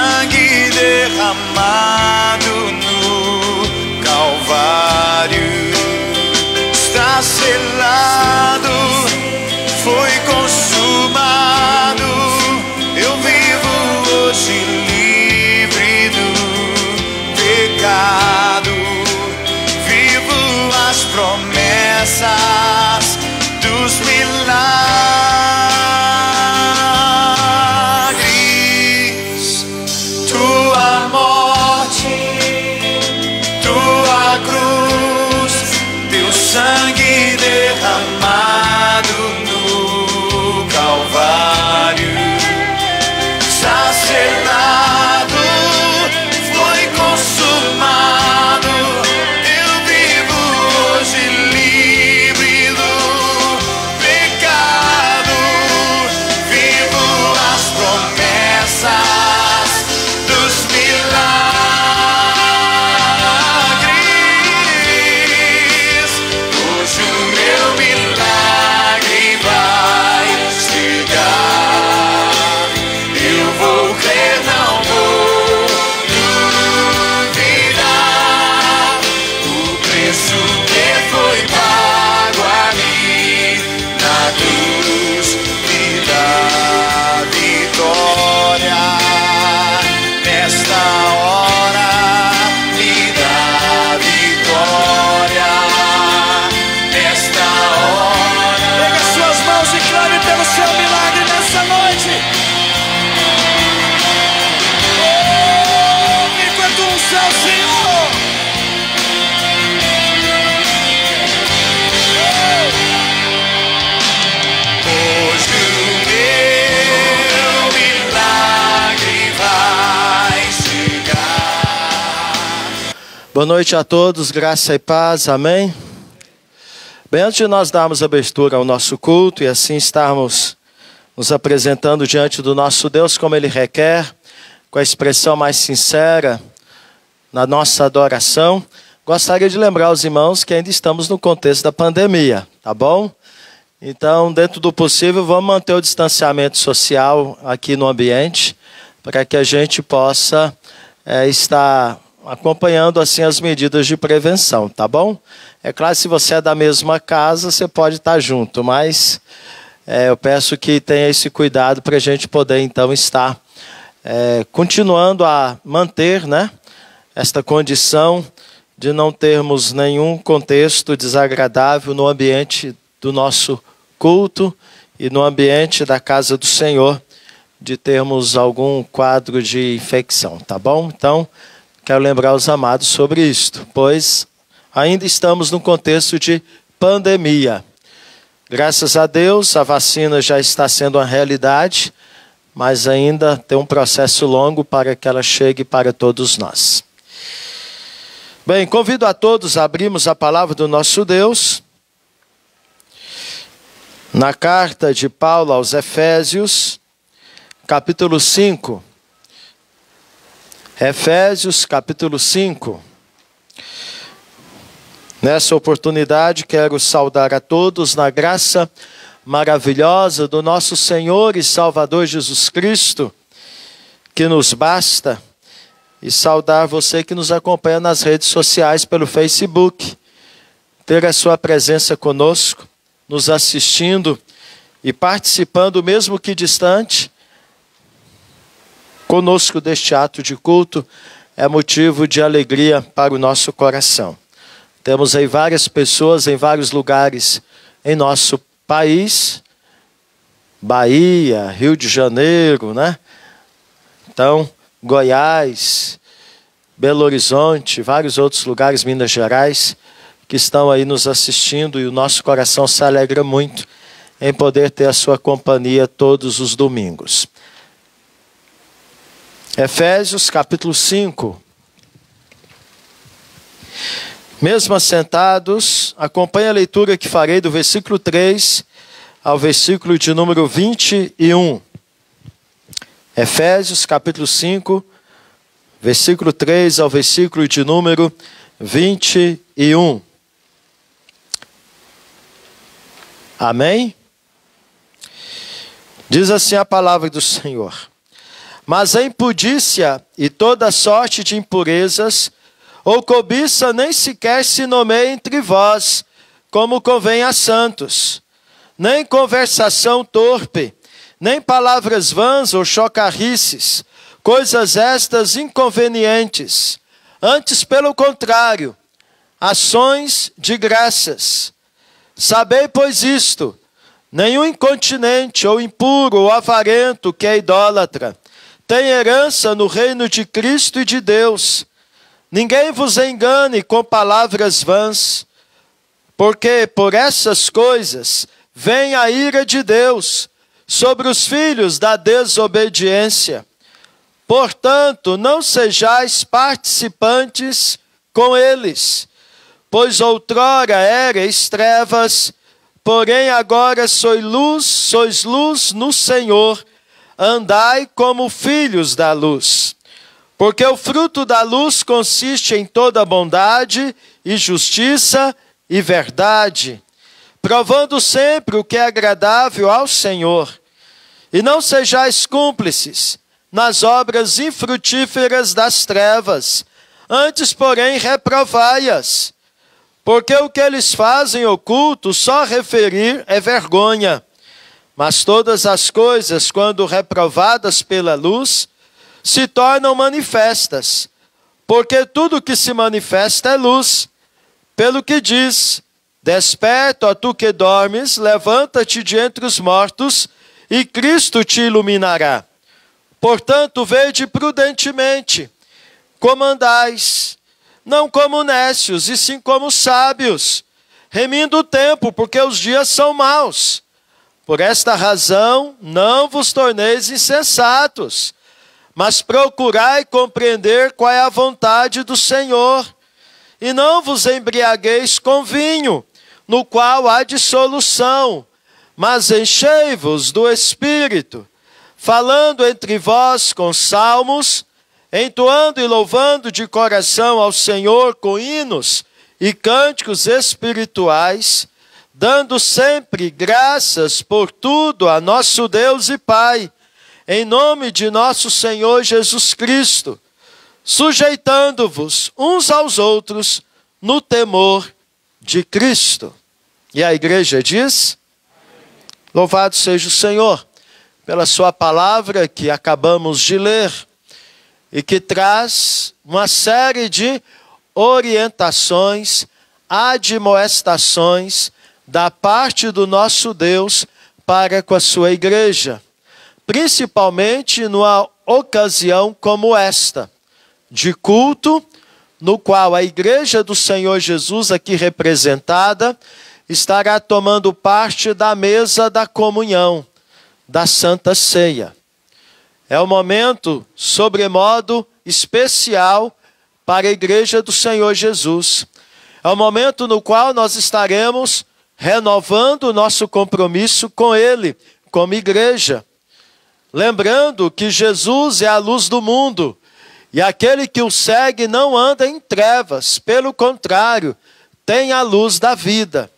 sangue derramado no Calvário está selado, foi consumado. Eu vivo hoje livre do pecado, vivo as promessas dos milagres. Tua morte, tua cruz, teu sangue derramado no Calvário está selado, foi consumado. Eu vivo hoje livre do pecado, vivo as promessas dos milagres. Hoje o meu milagre vai chegar. Eu vou crer, não vou duvidar. O preço que foi pago ali na cruz me dá vitória. Nesta hora me dá vitória. Nesta hora. Pega suas mãos e clame pelo seu milagre nessa noite. Enquanto um céu, Senhor. Hoje o meu milagre vai chegar. Boa noite a todos, graça e paz, amém? Bem, antes de nós darmos abertura ao nosso culto e assim estarmos nos apresentando diante do nosso Deus como Ele requer, com a expressão mais sincera na nossa adoração, gostaria de lembrar aos irmãos que ainda estamos no contexto da pandemia, tá bom? Então, dentro do possível, vamos manter o distanciamento social aqui no ambiente, para que a gente possa estar acompanhando assim as medidas de prevenção, tá bom? É claro, se você é da mesma casa, você pode estar junto, mas eu peço que tenha esse cuidado para a gente poder então estar continuando a manter, né, esta condição de não termos nenhum contexto desagradável no ambiente do nosso culto e no ambiente da casa do Senhor, de termos algum quadro de infecção, tá bom? Então, quero lembrar os amados sobre isto, pois ainda estamos num contexto de pandemia. Graças a Deus, a vacina já está sendo uma realidade, mas ainda tem um processo longo para que ela chegue para todos nós. Bem, convido a todos a abrirmos a palavra do nosso Deus na carta de Paulo aos Efésios, capítulo 5. Efésios, capítulo 5. Nessa oportunidade, quero saudar a todos na graça maravilhosa do nosso Senhor e Salvador Jesus Cristo, que nos basta, e saudar você que nos acompanha nas redes sociais pelo Facebook, ter a sua presença conosco, nos assistindo e participando, mesmo que distante, conosco deste ato de culto, é motivo de alegria para o nosso coração. Temos aí várias pessoas em vários lugares em nosso país, Bahia, Rio de Janeiro, né? Então, Goiás, Belo Horizonte, vários outros lugares, Minas Gerais, que estão aí nos assistindo, e o nosso coração se alegra muito em poder ter a sua companhia todos os domingos. Efésios capítulo 5. Mesmo assentados, acompanhe a leitura que farei do versículo 3 ao versículo de número 21. Efésios capítulo 5, versículo 3 ao versículo de número 21. Amém? Diz assim a palavra do Senhor. Mas a impudícia e toda sorte de impurezas, ou cobiça, nem sequer se nomeia entre vós, como convém a santos. Nem conversação torpe, nem palavras vãs ou chocarrices, coisas estas inconvenientes. Antes, pelo contrário, ações de graças. Sabei, pois, isto: nenhum incontinente, ou impuro, ou avarento, que é idólatra, tem herança no reino de Cristo e de Deus. Ninguém vos engane com palavras vãs, porque por essas coisas vem a ira de Deus sobre os filhos da desobediência. Portanto, não sejais participantes com eles, pois outrora éreis trevas, porém agora sois luz no Senhor. Andai como filhos da luz. Porque o fruto da luz consiste em toda bondade e justiça e verdade, provando sempre o que é agradável ao Senhor. E não sejais cúmplices nas obras infrutíferas das trevas, antes, porém, reprovai-as. Porque o que eles fazem oculto, só referir é vergonha. Mas todas as coisas, quando reprovadas pela luz, se tornam manifestas, porque tudo que se manifesta é luz. Pelo que diz: desperta, ó tu que dormes, levanta-te de entre os mortos, e Cristo te iluminará. Portanto, vede prudentemente, como andais, não como nécios, e sim como sábios, remindo o tempo, porque os dias são maus. Por esta razão, não vos torneis insensatos, mas procurai compreender qual é a vontade do Senhor. E não vos embriagueis com vinho, no qual há dissolução, mas enchei-vos do Espírito, falando entre vós com salmos, entoando e louvando de coração ao Senhor com hinos e cânticos espirituais, dando sempre graças por tudo a nosso Deus e Pai, em nome de nosso Senhor Jesus Cristo, sujeitando-vos uns aos outros no temor de Cristo. E a igreja diz: louvado seja o Senhor pela sua palavra que acabamos de ler e que traz uma série de orientações, admoestações da parte do nosso Deus para com a sua igreja, principalmente numa ocasião como esta, de culto, no qual a igreja do Senhor Jesus, aqui representada, estará tomando parte da mesa da comunhão, da Santa Ceia. É um momento sobremodo especial para a igreja do Senhor Jesus. É um momento no qual nós estaremos renovando o nosso compromisso com Ele, como igreja. Lembrando que Jesus é a luz do mundo, e aquele que o segue não anda em trevas, pelo contrário, tem a luz da vida.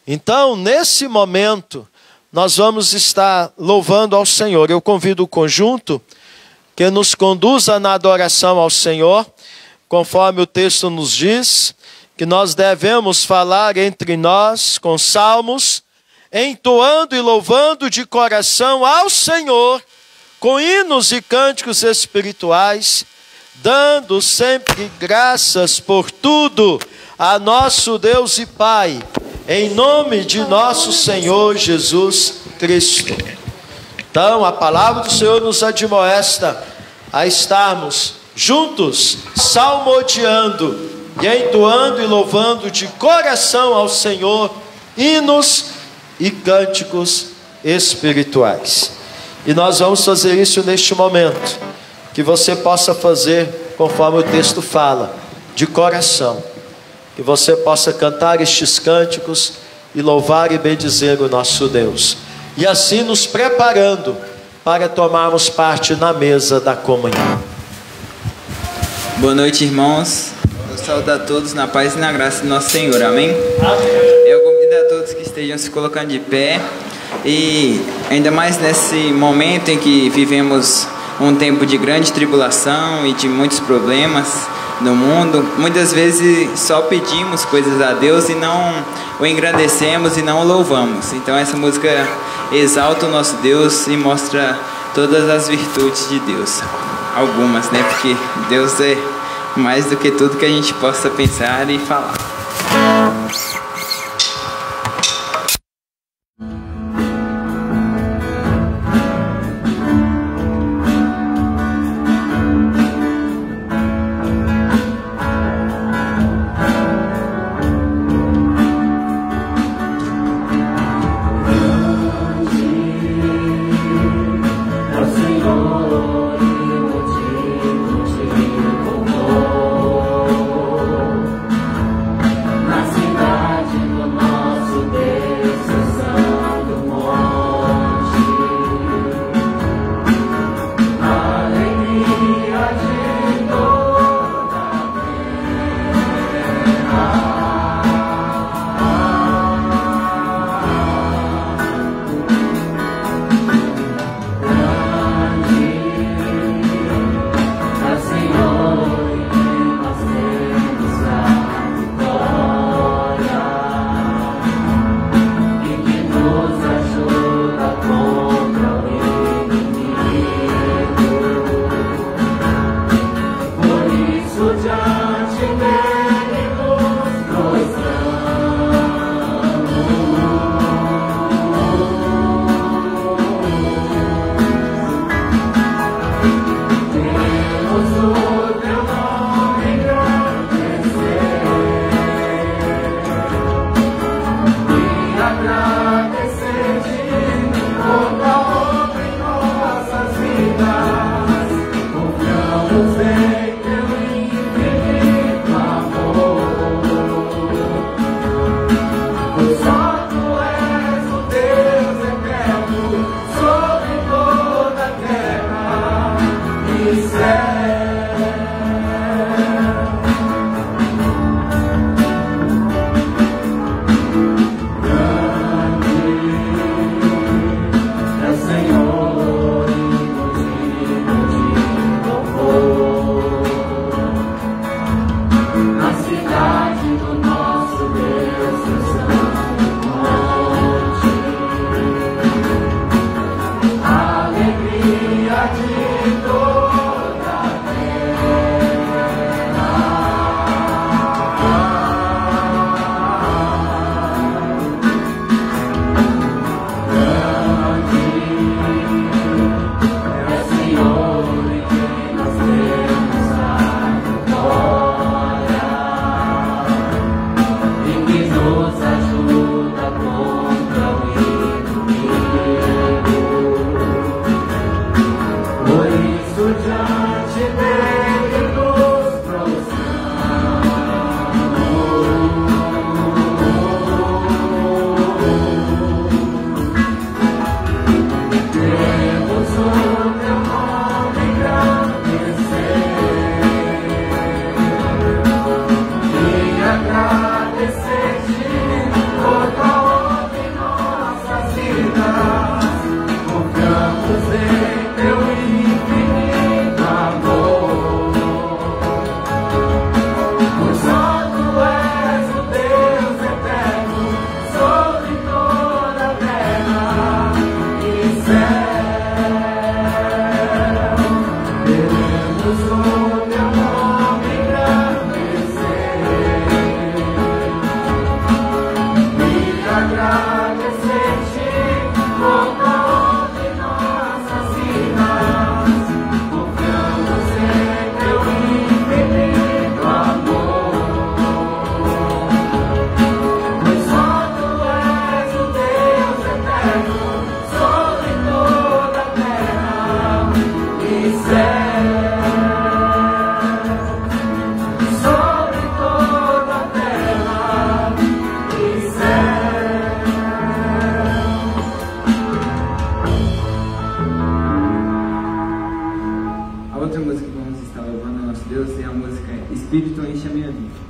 Então, nesse momento, nós vamos estar louvando ao Senhor. Eu convido o conjunto que nos conduza na adoração ao Senhor, conforme o texto nos diz, que nós devemos falar entre nós com salmos, entoando e louvando de coração ao Senhor, com hinos e cânticos espirituais, dando sempre graças por tudo a nosso Deus e Pai, em nome de nosso Senhor Jesus Cristo. Então, a palavra do Senhor nos admoesta a estarmos juntos, salmodiando, e entoando e louvando de coração ao Senhor, hinos e cânticos espirituais. E nós vamos fazer isso neste momento, que você possa fazer conforme o texto fala, de coração, que você possa cantar estes cânticos e louvar e bendizer o nosso Deus, e assim nos preparando para tomarmos parte na mesa da comunhão. Boa noite, irmãos. Eu saúdo a todos na paz e na graça do nosso Senhor, amém? Amém. Eu convido a todos que estejam se colocando de pé, e ainda mais nesse momento em que vivemos um tempo de grande tribulação e de muitos problemas no mundo, muitas vezes só pedimos coisas a Deus e não o engrandecemos e não o louvamos. Então essa música exalta o nosso Deus e mostra todas as virtudes de Deus. Algumas, né? Porque Deus é mais do que tudo que a gente possa pensar e falar. Espírito enche a minha vida.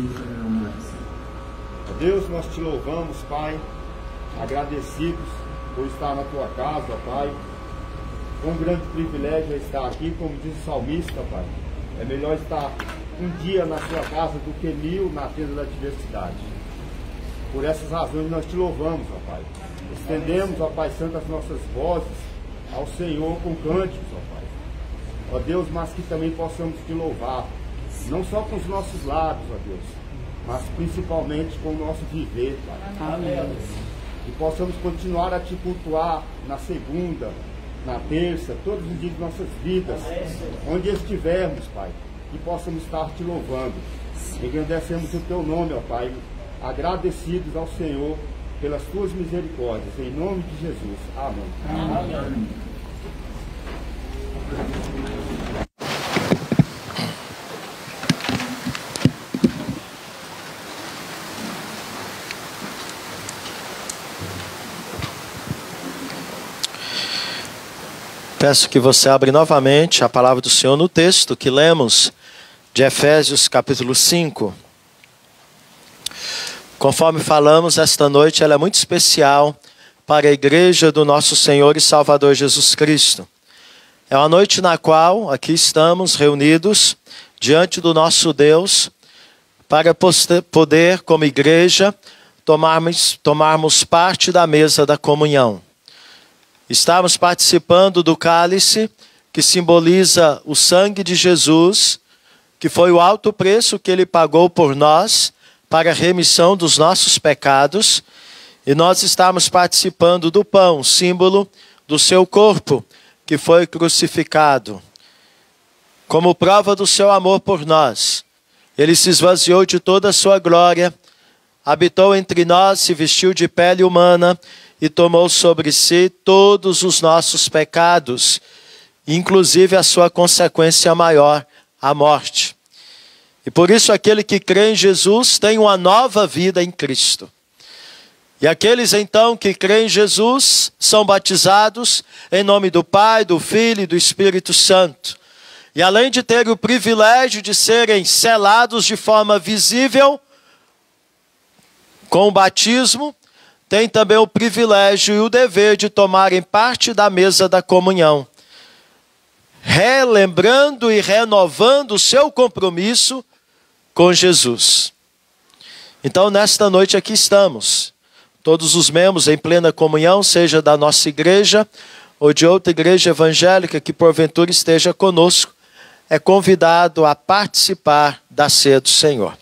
fazer uma oração. Ó Deus, nós te louvamos, Pai, agradecidos por estar na tua casa, ó Pai. Um grande privilégio é estar aqui, como diz o salmista, Pai. É melhor estar um dia na tua casa do que 1000 na tenda da adversidade. Por essas razões nós te louvamos, ó Pai. Estendemos, ó Pai Santo, as nossas vozes ao Senhor com cânticos, ó Pai. Ó Deus, mas que também possamos te louvar, não só com os nossos lábios, ó Deus, mas principalmente com o nosso viver, Pai. Amém. E possamos continuar a te cultuar na segunda, na terça, todos os dias de nossas vidas, onde estivermos, Pai, que possamos estar te louvando. Engrandecemos o teu nome, ó Pai, agradecidos ao Senhor pelas tuas misericórdias, em nome de Jesus. Amém. Amém. Peço que você abra novamente a palavra do Senhor no texto que lemos de Efésios capítulo 5. Conforme falamos, esta noite ela é muito especial para a igreja do nosso Senhor e Salvador Jesus Cristo. É uma noite na qual aqui estamos reunidos diante do nosso Deus para poder, como igreja, tomarmos parte da mesa da comunhão. Estamos participando do cálice que simboliza o sangue de Jesus, que foi o alto preço que ele pagou por nós para a remissão dos nossos pecados. E nós estamos participando do pão, símbolo do seu corpo, que foi crucificado. Como prova do seu amor por nós, ele se esvaziou de toda a sua glória, habitou entre nós, se vestiu de pele humana e tomou sobre si todos os nossos pecados, inclusive a sua consequência maior, a morte. E por isso aquele que crê em Jesus tem uma nova vida em Cristo. E aqueles então que creem em Jesus são batizados em nome do Pai, do Filho e do Espírito Santo. E além de ter o privilégio de serem selados de forma visível com o batismo, tem também o privilégio e o dever de tomarem parte da mesa da comunhão, relembrando e renovando o seu compromisso com Jesus. Então, nesta noite aqui estamos, todos os membros em plena comunhão, seja da nossa igreja ou de outra igreja evangélica que porventura esteja conosco, é convidado a participar da ceia do Senhor.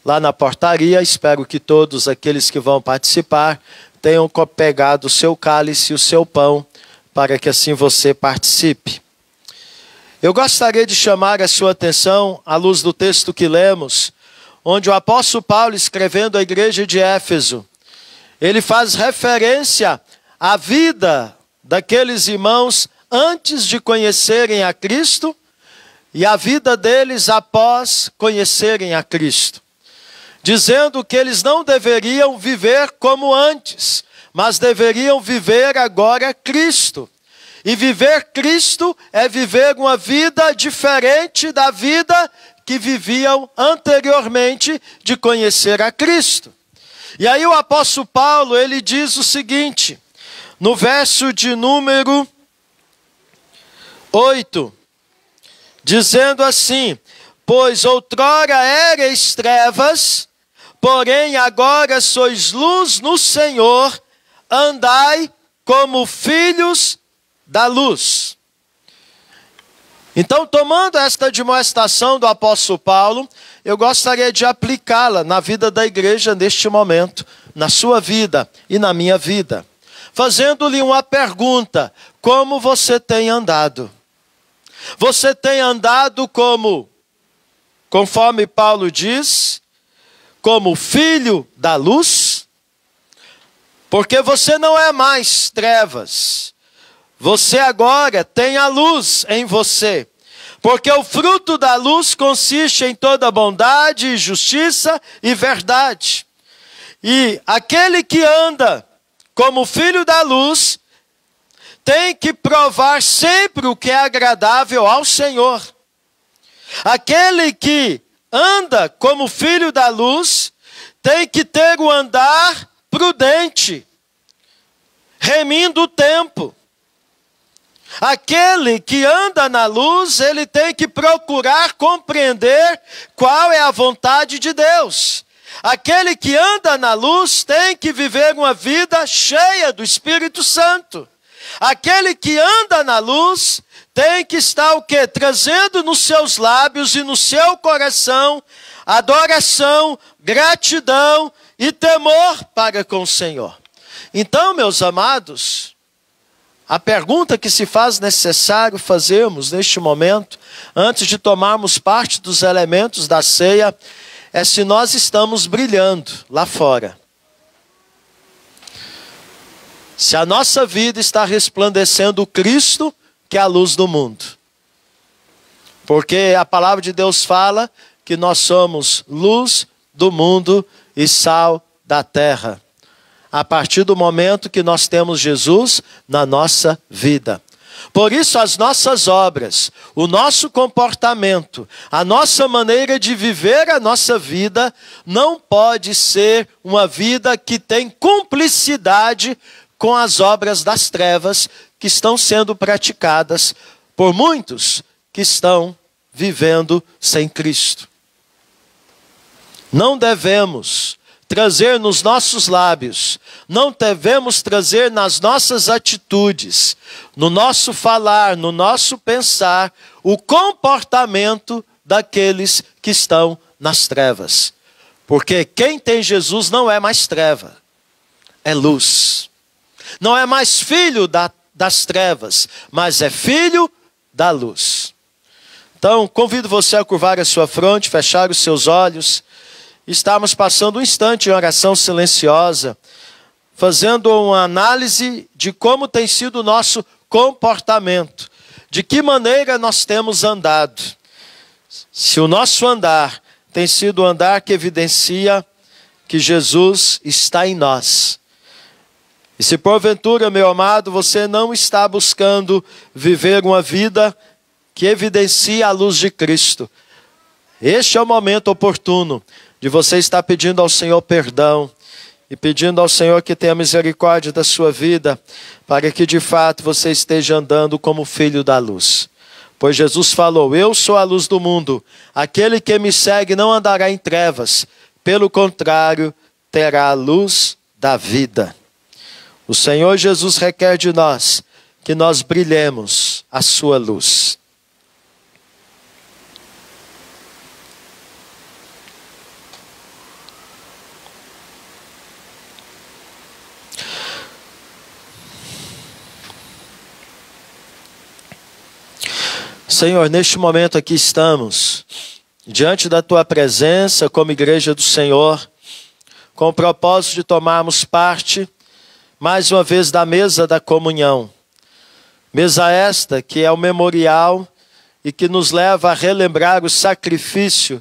Lá na portaria, espero que todos aqueles que vão participar tenham pegado o seu cálice e o seu pão, para que assim você participe. Eu gostaria de chamar a sua atenção à luz do texto que lemos, onde o apóstolo Paulo, escrevendo à igreja de Éfeso, ele faz referência à vida daqueles irmãos antes de conhecerem a Cristo e a vida deles após conhecerem a Cristo, dizendo que eles não deveriam viver como antes, mas deveriam viver agora Cristo. E viver Cristo é viver uma vida diferente da vida que viviam anteriormente de conhecer a Cristo. E aí o apóstolo Paulo, ele diz o seguinte, no verso de número 8, dizendo assim: pois outrora erais trevas, porém agora sois luz no Senhor, andai como filhos da luz. Então, tomando esta admoestação do apóstolo Paulo, eu gostaria de aplicá-la na vida da igreja neste momento, na sua vida e na minha vida, fazendo-lhe uma pergunta: como você tem andado? Você tem andado conforme Paulo diz, como filho da luz? Porque você não é mais trevas. Você agora tem a luz em você. Porque o fruto da luz consiste em toda bondade, justiça e verdade. E aquele que anda como filho da luz tem que provar sempre o que é agradável ao Senhor. Aquele que anda como filho da luz tem que ter o andar prudente, remindo o tempo. Aquele que anda na luz, ele tem que procurar compreender qual é a vontade de Deus. Aquele que anda na luz tem que viver uma vida cheia do Espírito Santo. Aquele que anda na luz tem que estar o quê? Trazendo nos seus lábios e no seu coração adoração, gratidão e temor para com o Senhor. Então, meus amados, a pergunta que se faz necessário fazermos neste momento, antes de tomarmos parte dos elementos da ceia, é se nós estamos brilhando lá fora. Se a nossa vida está resplandecendo o Cristo, que é a luz do mundo. Porque a palavra de Deus fala que nós somos luz do mundo e sal da terra. A partir do momento que nós temos Jesus na nossa vida. Por isso as nossas obras, o nosso comportamento, a nossa maneira de viver a nossa vida, não pode ser uma vida que tem cumplicidade com as obras das trevas que estão sendo praticadas por muitos que estão vivendo sem Cristo. Não devemos trazer nos nossos lábios, não devemos trazer nas nossas atitudes, no nosso falar, no nosso pensar, o comportamento daqueles que estão nas trevas. Porque quem tem Jesus não é mais treva, é luz. Não é mais filho das trevas, mas é filho da luz. Então, convido você a curvar a sua fronte, fechar os seus olhos. Estamos passando um instante em oração silenciosa, fazendo uma análise de como tem sido o nosso comportamento, de que maneira nós temos andado. Se o nosso andar tem sido o andar que evidencia que Jesus está em nós. E se porventura, meu amado, você não está buscando viver uma vida que evidencia a luz de Cristo, este é o momento oportuno de você estar pedindo ao Senhor perdão e pedindo ao Senhor que tenha misericórdia da sua vida, para que de fato você esteja andando como filho da luz. Pois Jesus falou: eu sou a luz do mundo, aquele que me segue não andará em trevas, pelo contrário, terá a luz da vida. O Senhor Jesus requer de nós que nós brilhemos a sua luz. Senhor, neste momento aqui estamos, diante da Tua presença, como igreja do Senhor, com o propósito de tomarmos parte, mais uma vez, da mesa da comunhão. Mesa esta que é o memorial e que nos leva a relembrar o sacrifício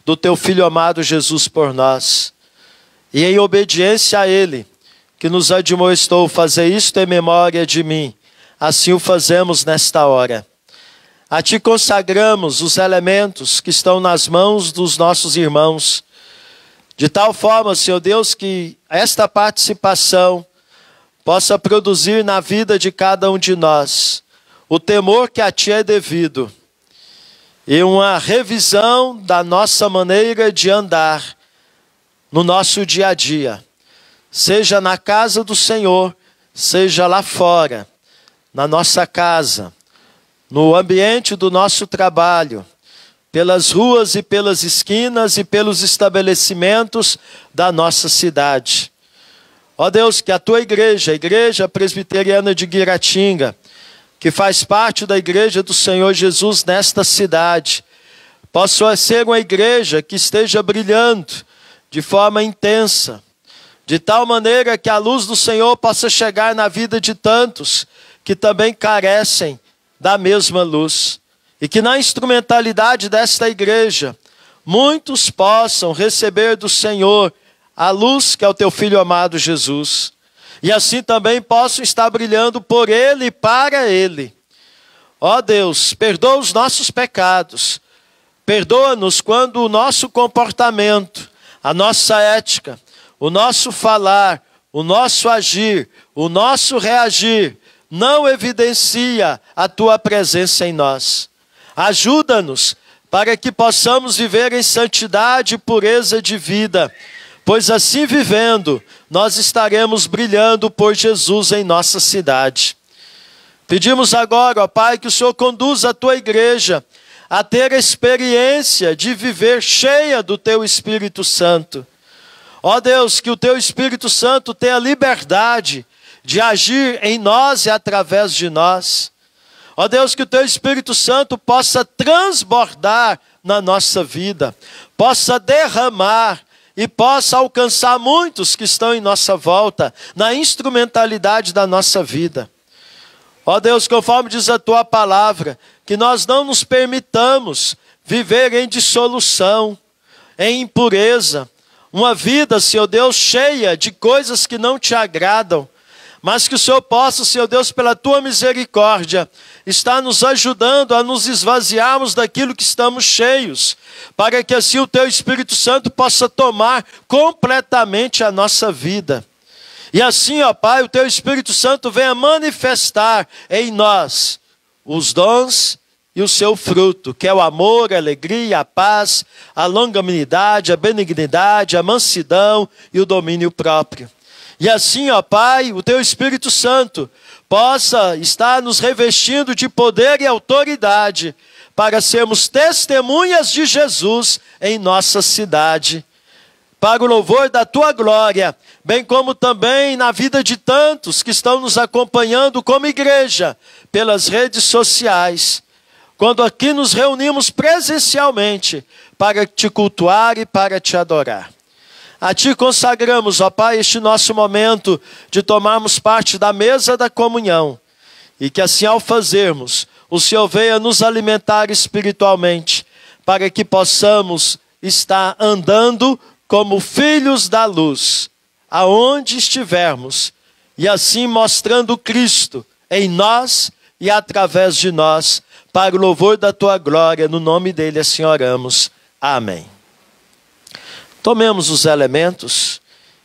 do Teu Filho amado Jesus por nós. E em obediência a Ele, que nos admoestou fazer isto em memória de mim, assim o fazemos nesta hora. A Ti consagramos os elementos que estão nas mãos dos nossos irmãos, de tal forma, Senhor Deus, que esta participação possa produzir na vida de cada um de nós o temor que a Ti é devido e uma revisão da nossa maneira de andar no nosso dia a dia, seja na casa do Senhor, seja lá fora, na nossa casa, no ambiente do nosso trabalho, pelas ruas e pelas esquinas e pelos estabelecimentos da nossa cidade. Ó Deus, que a Tua igreja, a Igreja Presbiteriana de Guiratinga, que faz parte da Igreja do Senhor Jesus nesta cidade, possa ser uma igreja que esteja brilhando de forma intensa, de tal maneira que a luz do Senhor possa chegar na vida de tantos que também carecem da mesma luz, e que na instrumentalidade desta igreja, muitos possam receber do Senhor a luz que é o Teu Filho amado Jesus, e assim também possam estar brilhando por Ele e para Ele. Ó Deus, perdoa os nossos pecados, Perdoa-nos quando o nosso comportamento, a nossa ética, o nosso falar, o nosso agir, o nosso reagir, não evidencia a tua presença em nós. Ajuda-nos para que possamos viver em santidade e pureza de vida, pois assim vivendo, nós estaremos brilhando por Jesus em nossa cidade. Pedimos agora, ó Pai, que o Senhor conduza a tua igreja a ter a experiência de viver cheia do teu Espírito Santo. Ó Deus, que o teu Espírito Santo tenha liberdade de agir em nós e através de nós. Ó Deus, que o teu Espírito Santo possa transbordar na nossa vida, possa derramar e possa alcançar muitos que estão em nossa volta, na instrumentalidade da nossa vida. Ó Deus, conforme diz a tua palavra, que nós não nos permitamos viver em dissolução, em impureza, uma vida, Senhor Deus, cheia de coisas que não te agradam, mas que o Senhor possa, Senhor Deus, pela tua misericórdia, estar nos ajudando a nos esvaziarmos daquilo que estamos cheios, para que assim o teu Espírito Santo possa tomar completamente a nossa vida. E assim, ó Pai, o teu Espírito Santo venha manifestar em nós os dons e o seu fruto, que é o amor, a alegria, a paz, a longanimidade, a benignidade, a mansidão e o domínio próprio. E assim, ó Pai, o teu Espírito Santo possa estar nos revestindo de poder e autoridade para sermos testemunhas de Jesus em nossa cidade, para o louvor da tua glória, bem como também na vida de tantos que estão nos acompanhando como igreja pelas redes sociais, quando aqui nos reunimos presencialmente para te cultuar e para te adorar. A ti consagramos, ó Pai, este nosso momento de tomarmos parte da mesa da comunhão, e que assim ao fazermos, o Senhor venha nos alimentar espiritualmente, para que possamos estar andando como filhos da luz, aonde estivermos, e assim mostrando Cristo em nós e através de nós, para o louvor da tua glória, no nome dele assim oramos. Amém. Tomemos os elementos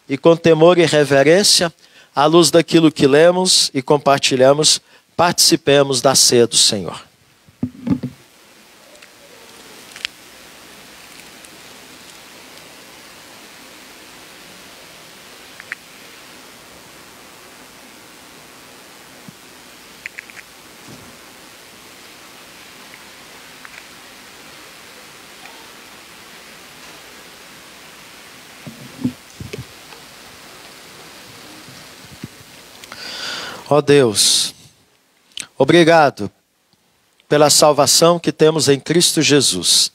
e com temor e reverência, à luz daquilo que lemos e compartilhamos, participemos da ceia do Senhor. Ó Deus, obrigado pela salvação que temos em Cristo Jesus.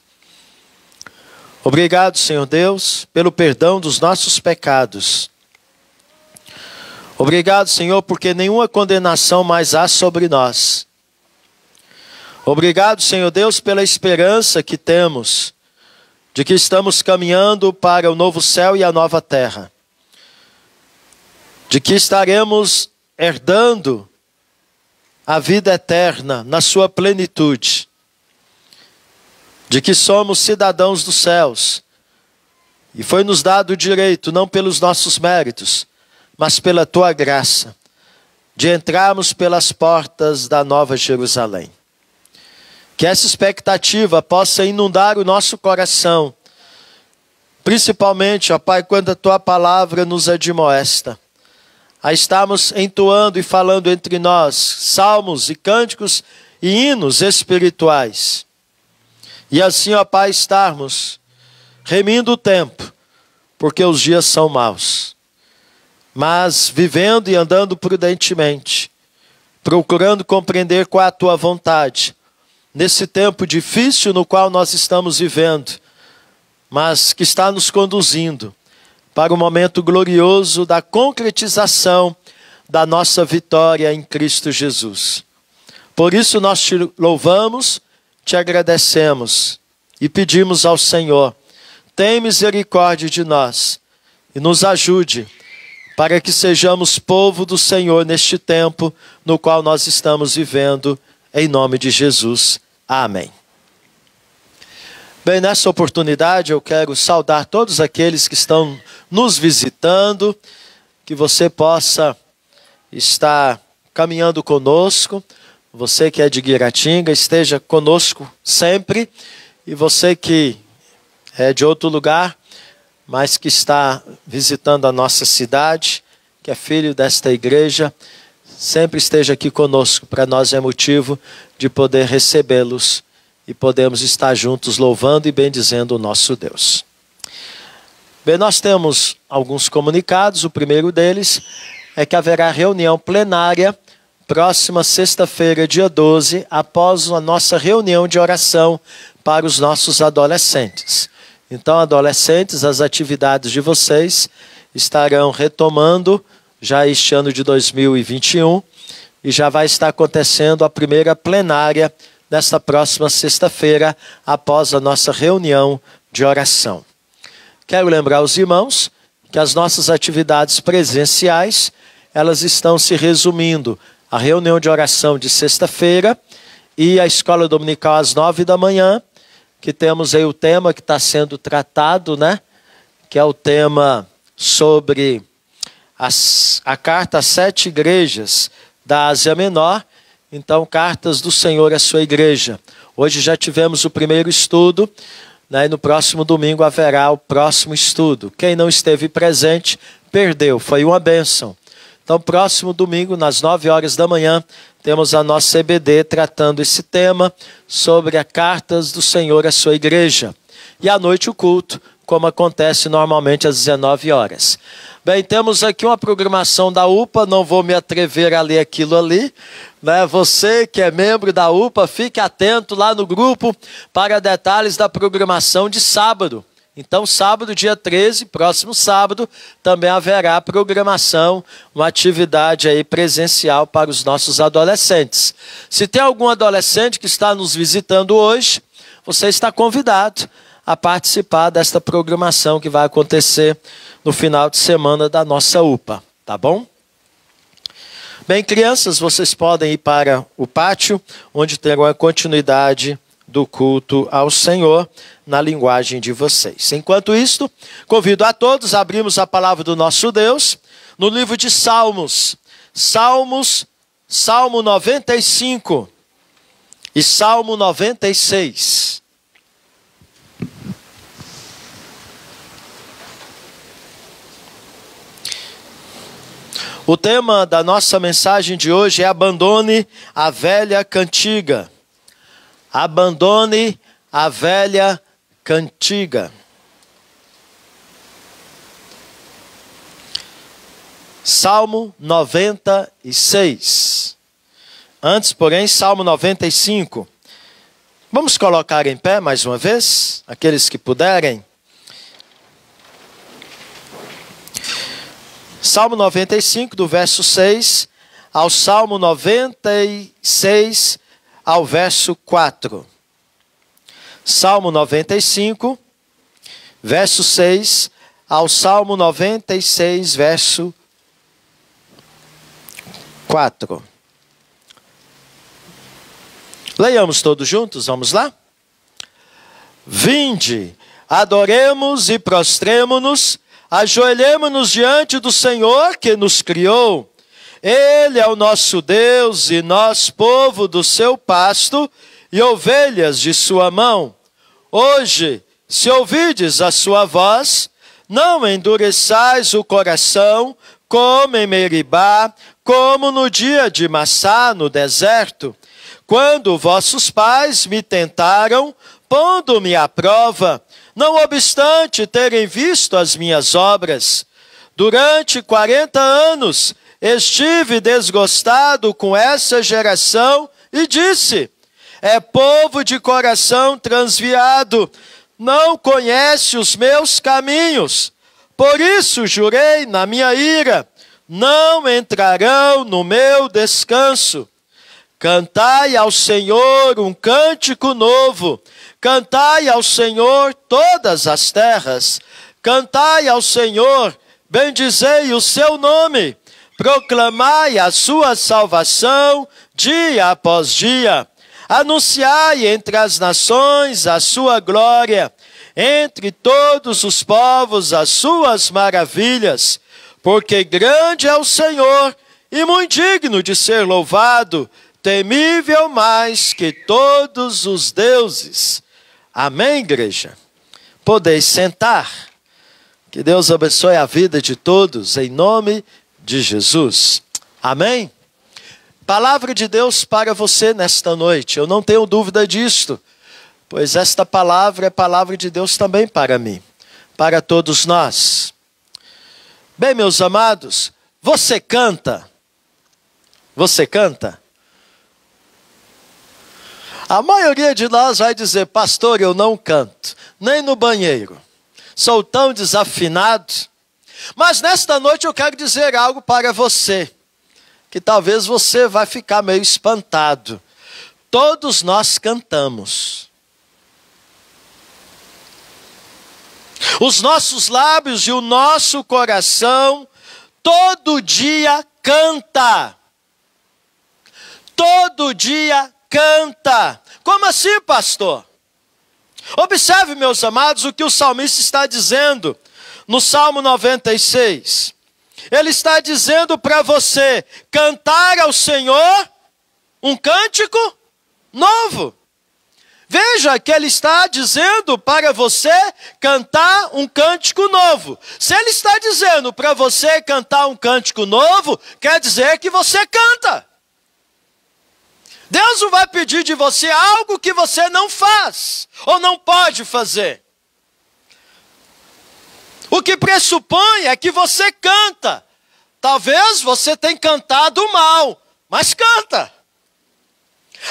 Obrigado, Senhor Deus, pelo perdão dos nossos pecados. Obrigado, Senhor, porque nenhuma condenação mais há sobre nós. Obrigado, Senhor Deus, pela esperança que temos de que estamos caminhando para o novo céu e a nova terra. De que estaremos herdando a vida eterna na sua plenitude, de que somos cidadãos dos céus, e foi nos dado o direito, não pelos nossos méritos, mas pela tua graça, de entrarmos pelas portas da Nova Jerusalém. Que essa expectativa possa inundar o nosso coração, principalmente, ó Pai, quando a tua palavra nos admoesta a estarmos entoando e falando entre nós salmos e cânticos e hinos espirituais. E assim, ó Pai, estarmos remindo o tempo, porque os dias são maus, mas vivendo e andando prudentemente, procurando compreender qual é a tua vontade, nesse tempo difícil no qual nós estamos vivendo, mas que está nos conduzindo para o momento glorioso da concretização da nossa vitória em Cristo Jesus. Por isso nós te louvamos, te agradecemos e pedimos ao Senhor, tem misericórdia de nós e nos ajude para que sejamos povo do Senhor neste tempo no qual nós estamos vivendo, em nome de Jesus. Amém. Bem, nessa oportunidade eu quero saudar todos aqueles que estão nos visitando, que você possa estar caminhando conosco, você que é de Guiratinga, esteja conosco sempre, e você que é de outro lugar, mas que está visitando a nossa cidade, que é filho desta igreja, sempre esteja aqui conosco, para nós é motivo de poder recebê-los e podemos estar juntos louvando e bendizendo o nosso Deus. Bem, nós temos alguns comunicados. O primeiro deles é que haverá reunião plenária próxima sexta-feira, dia 12, após a nossa reunião de oração para os nossos adolescentes. Então, adolescentes, as atividades de vocês estarão retomando já este ano de 2021 e já vai estar acontecendo a primeira plenária nesta próxima sexta-feira, após a nossa reunião de oração. Quero lembrar os irmãos que as nossas atividades presenciais, elas estão se resumindo à reunião de oração de sexta-feira e a escola dominical às 9 da manhã, que temos aí o tema que está sendo tratado, né? Que é o tema sobre a carta às 7 igrejas da Ásia Menor. Então, cartas do Senhor à sua igreja. Hoje já tivemos o primeiro estudo, né, e no próximo domingo haverá o próximo estudo. Quem não esteve presente, perdeu, foi uma bênção. Então, próximo domingo, nas 9 horas da manhã, temos a nossa EBD tratando esse tema sobre as cartas do Senhor à sua igreja. E à noite o culto, como acontece normalmente às 19 horas. Bem, temos aqui uma programação da UPA, não vou me atrever a ler aquilo ali, né? Você que é membro da UPA, fique atento lá no grupo para detalhes da programação de sábado. Então, sábado, dia 13, próximo sábado, também haverá programação, uma atividade aí presencial para os nossos adolescentes. Se tem algum adolescente que está nos visitando hoje, você está convidado a participar desta programação que vai acontecer no final de semana da nossa UPA, tá bom? Bem, crianças, vocês podem ir para o pátio, onde terão a continuidade do culto ao Senhor na linguagem de vocês. Enquanto isto, convido a todos a abrirmos a palavra do nosso Deus no livro de Salmos. Salmo 95 e Salmo 96. O tema da nossa mensagem de hoje é abandone a velha cantiga. Abandone a velha cantiga. Salmo 96. Antes, porém, Salmo 95. Vamos colocar em pé mais uma vez, aqueles que puderem. Salmo 95, do verso 6 ao Salmo 96, ao verso 4. Salmo 95, verso 6, ao Salmo 96, verso 4. Leiamos todos juntos, vamos lá? Vinde, adoremos e prostremo-nos, ajoelhemo-nos diante do Senhor que nos criou. Ele é o nosso Deus e nós, povo do seu pasto e ovelhas de sua mão. Hoje, se ouvides a sua voz, não endureçais o coração, como em Meribá, como no dia de Massá, no deserto, quando vossos pais me tentaram, pondo-me à prova, não obstante terem visto as minhas obras. Durante 40 anos estive desgostado com essa geração e disse: é povo de coração transviado, não conhece os meus caminhos. Por isso jurei na minha ira, não entrarão no meu descanso. Cantai ao Senhor um cântico novo, cantai ao Senhor todas as terras, cantai ao Senhor, bendizei o seu nome, proclamai a sua salvação dia após dia. Anunciai entre as nações a sua glória, entre todos os povos as suas maravilhas, porque grande é o Senhor e muito digno de ser louvado, temível mais que todos os deuses. Amém, igreja? Podeis sentar. Que Deus abençoe a vida de todos, em nome de Jesus. Amém? Palavra de Deus para você nesta noite. Eu não tenho dúvida disto, pois esta palavra é palavra de Deus também para mim, para todos nós. Bem, meus amados, você canta? Você canta? A maioria de nós vai dizer: pastor, eu não canto, nem no banheiro. Sou tão desafinado. Mas nesta noite eu quero dizer algo para você, que talvez você vai ficar meio espantado. Todos nós cantamos. Os nossos lábios e o nosso coração todo dia canta. Todo dia canta. Como assim, pastor? Observe, meus amados, o que o salmista está dizendo no Salmo 96. Ele está dizendo para você cantar ao Senhor um cântico novo. Veja que ele está dizendo para você cantar um cântico novo. Se ele está dizendo para você cantar um cântico novo, quer dizer que você canta. Deus não vai pedir de você algo que você não faz ou não pode fazer. O que pressupõe é que você canta. Talvez você tenha cantado mal, mas canta.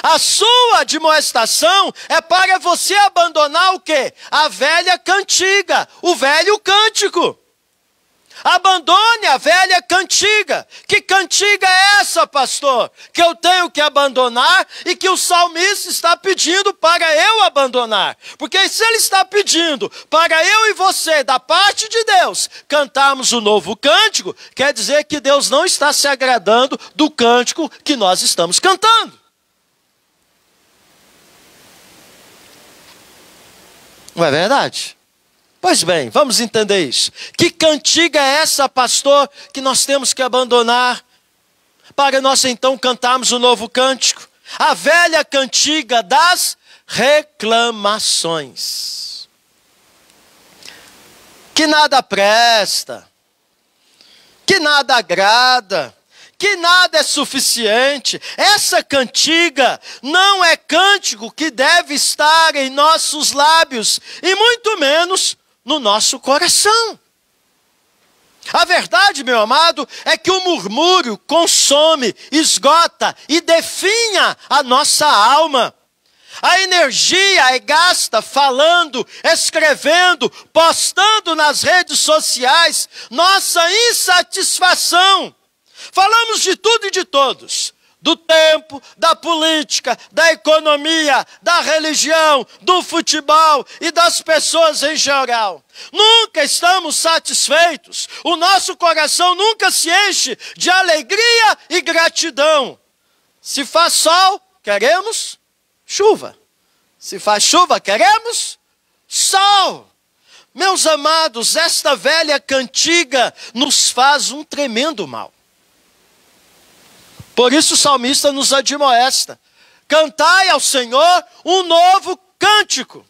A sua admoestação é para você abandonar o quê? A velha cantiga, o velho cântico. Abandone a velha cantiga. Que cantiga é essa, pastor? Que eu tenho que abandonar e que o salmista está pedindo para eu abandonar. Porque se ele está pedindo para eu e você, da parte de Deus, cantarmos o novo cântico, quer dizer que Deus não está se agradando do cântico que nós estamos cantando. Não é verdade? Pois bem, vamos entender isso. Que cantiga é essa, pastor, que nós temos que abandonar para nós então cantarmos o novo cântico? A velha cantiga das reclamações. Que nada presta, que nada agrada, que nada é suficiente. Essa cantiga não é cântico que deve estar em nossos lábios, e muito menos no nosso coração. A verdade, meu amado, é que o murmúrio consome, esgota e definha a nossa alma. A energia é gasta falando, escrevendo, postando nas redes sociais nossa insatisfação. Falamos de tudo e de todos. Do tempo, da política, da economia, da religião, do futebol e das pessoas em geral. Nunca estamos satisfeitos. O nosso coração nunca se enche de alegria e gratidão. Se faz sol, queremos chuva. Se faz chuva, queremos sol. Meus amados, esta velha cantiga nos faz um tremendo mal. Por isso o salmista nos admoesta: cantai ao Senhor um novo cântico.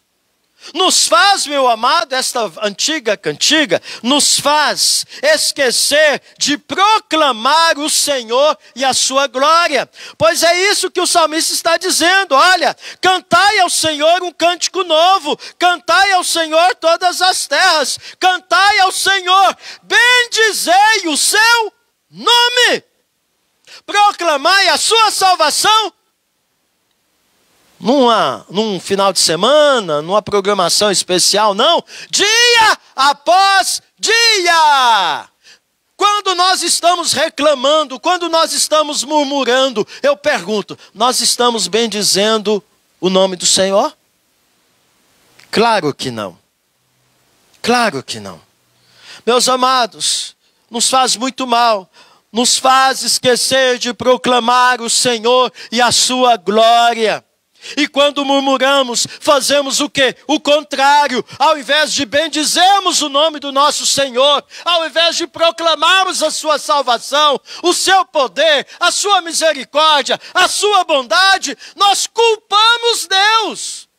Nos faz, meu amado, esta antiga cantiga, nos faz esquecer de proclamar o Senhor e a sua glória. Pois é isso que o salmista está dizendo: olha, cantai ao Senhor um cântico novo, cantai ao Senhor todas as terras, cantai ao Senhor, bendizei o seu nome. Proclamai a sua salvação num final de semana, numa programação especial, não. Dia após dia. Quando nós estamos reclamando, quando nós estamos murmurando, eu pergunto, nós estamos bendizendo o nome do Senhor? Claro que não. Claro que não. Meus amados, nos faz muito mal. Nos faz esquecer de proclamar o Senhor e a sua glória. E quando murmuramos, fazemos o quê? O contrário. Ao invés de bendizermos o nome do nosso Senhor, ao invés de proclamarmos a sua salvação, o seu poder, a sua misericórdia, a sua bondade, nós culpamos Deus.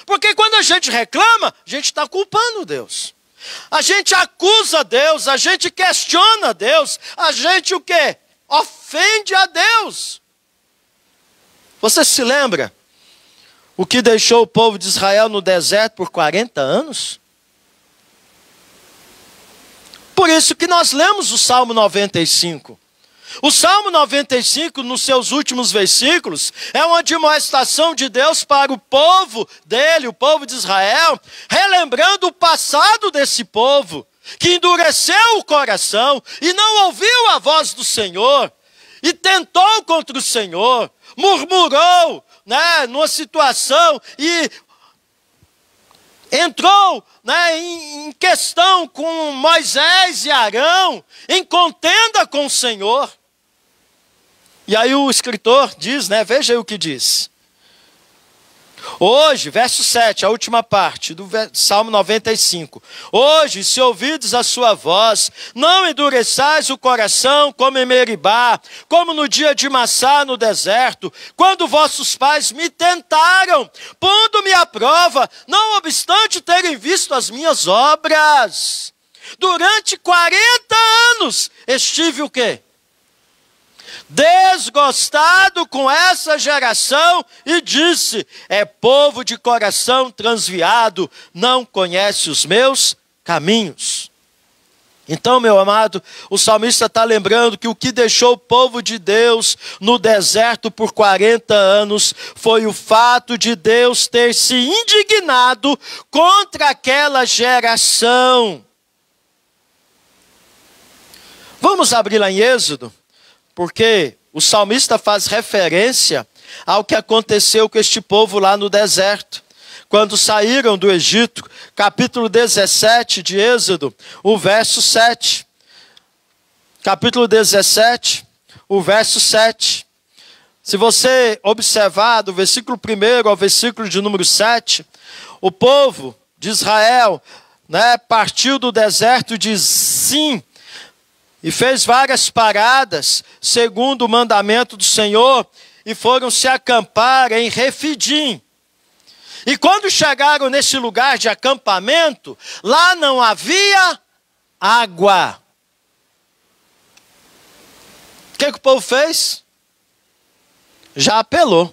Porque quando a gente reclama, a gente está culpando Deus. A gente acusa Deus, a gente questiona Deus, a gente o quê? Ofende a Deus. Você se lembra o que deixou o povo de Israel no deserto por 40 anos? Por isso que nós lemos o Salmo 95. O Salmo 95, nos seus últimos versículos, é uma admoestação de Deus para o povo dele, o povo de Israel, relembrando o passado desse povo, que endureceu o coração e não ouviu a voz do Senhor, e tentou contra o Senhor, murmurou, numa situação e entrou em questão com Moisés e Arão, em contenda com o Senhor. E aí o escritor diz, veja aí o que diz. Hoje, verso 7, a última parte do Salmo 95. Hoje, se ouvides a sua voz, não endureçais o coração como em Meribá, como no dia de Massá no deserto, quando vossos pais me tentaram, pondo-me à prova, não obstante terem visto as minhas obras. Durante 40 anos estive o quê? Desgostado com essa geração, e disse: é povo de coração transviado, não conhece os meus caminhos. Então, meu amado, o salmista está lembrando que o que deixou o povo de Deus no deserto por 40 anos foi o fato de Deus ter se indignado contra aquela geração. Vamos abrir lá em Êxodo, porque o salmista faz referência ao que aconteceu com este povo lá no deserto, quando saíram do Egito, capítulo 17 de Êxodo, o verso 7. Capítulo 17, o verso 7. Se você observar do versículo 1 ao versículo de número 7, o povo de Israel partiu do deserto de Zim, e fez várias paradas, segundo o mandamento do Senhor, e foram se acampar em Refidim. E quando chegaram nesse lugar de acampamento, lá não havia água. O que o povo fez? Já apelou.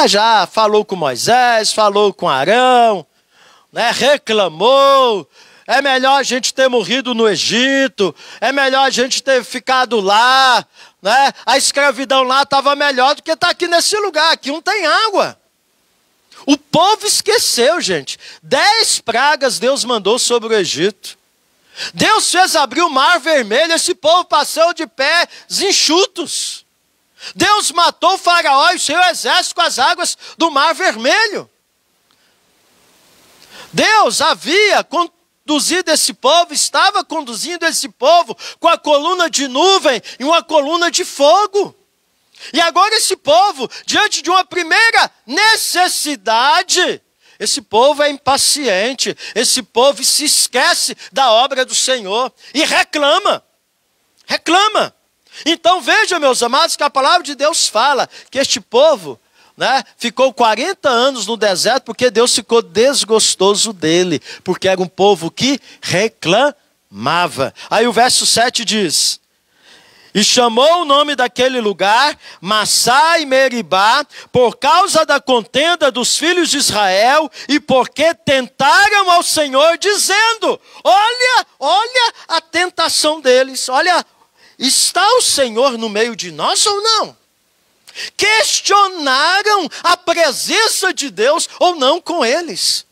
Já falou com Moisés, falou com Arão, reclamou. É melhor a gente ter morrido no Egito, é melhor a gente ter ficado lá, A escravidão lá estava melhor do que estar aqui nesse lugar, aqui não tem água. O povo esqueceu, gente. 10 pragas Deus mandou sobre o Egito. Deus fez abrir o mar vermelho, esse povo passou de pés enxutos. Deus matou o faraó e o seu exército com as águas do mar vermelho. Deus havia conduzido esse povo, estava conduzindo esse povo com a coluna de nuvem e uma coluna de fogo. E agora esse povo, diante de uma primeira necessidade, esse povo é impaciente, esse povo se esquece da obra do Senhor e reclama. Então veja, meus amados, que a palavra de Deus fala que este povo ficou 40 anos no deserto porque Deus ficou desgostoso dele, porque era um povo que reclamava. Aí o verso 7 diz: e chamou o nome daquele lugar Massá e Meribá, por causa da contenda dos filhos de Israel, e porque tentaram ao Senhor, dizendo: olha a tentação deles, olha, está o Senhor no meio de nós ou não? Questionaram a presença de Deus ou não com eles.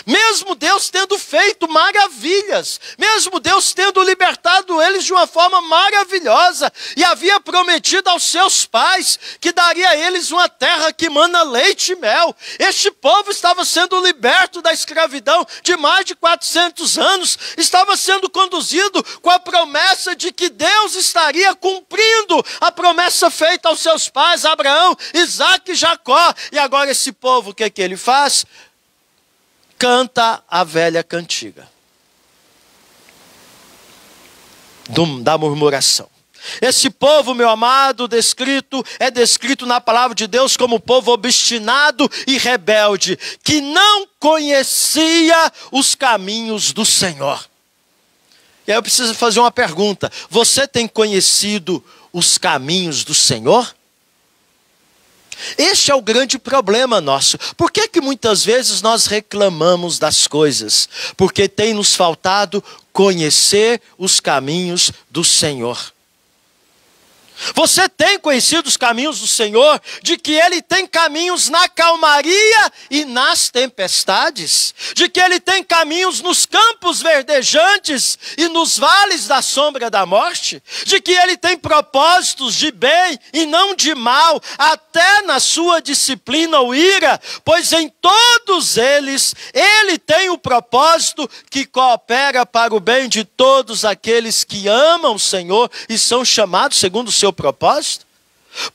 Mesmo Deus tendo feito maravilhas, mesmo Deus tendo libertado eles de uma forma maravilhosa, e havia prometido aos seus pais que daria a eles uma terra que mana leite e mel. Este povo estava sendo liberto da escravidão de mais de 400 anos, estava sendo conduzido com a promessa de que Deus estaria cumprindo a promessa feita aos seus pais, Abraão, Isaque e Jacó. E agora esse povo, o que é que ele faz? Canta a velha cantiga da murmuração. Esse povo, meu amado, é descrito na palavra de Deus como povo obstinado e rebelde, que não conhecia os caminhos do Senhor. E aí eu preciso fazer uma pergunta: você tem conhecido os caminhos do Senhor? Este é o grande problema nosso. Por que que muitas vezes nós reclamamos das coisas? Porque tem nos faltado conhecer os caminhos do Senhor. Você tem conhecido os caminhos do Senhor, de que Ele tem caminhos na calmaria e nas tempestades, de que Ele tem caminhos nos campos verdejantes e nos vales da sombra da morte, de que Ele tem propósitos de bem e não de mal, até na sua disciplina ou ira, pois em todos eles Ele tem o propósito que coopera para o bem de todos aqueles que amam o Senhor e são chamados segundo o seu propósito.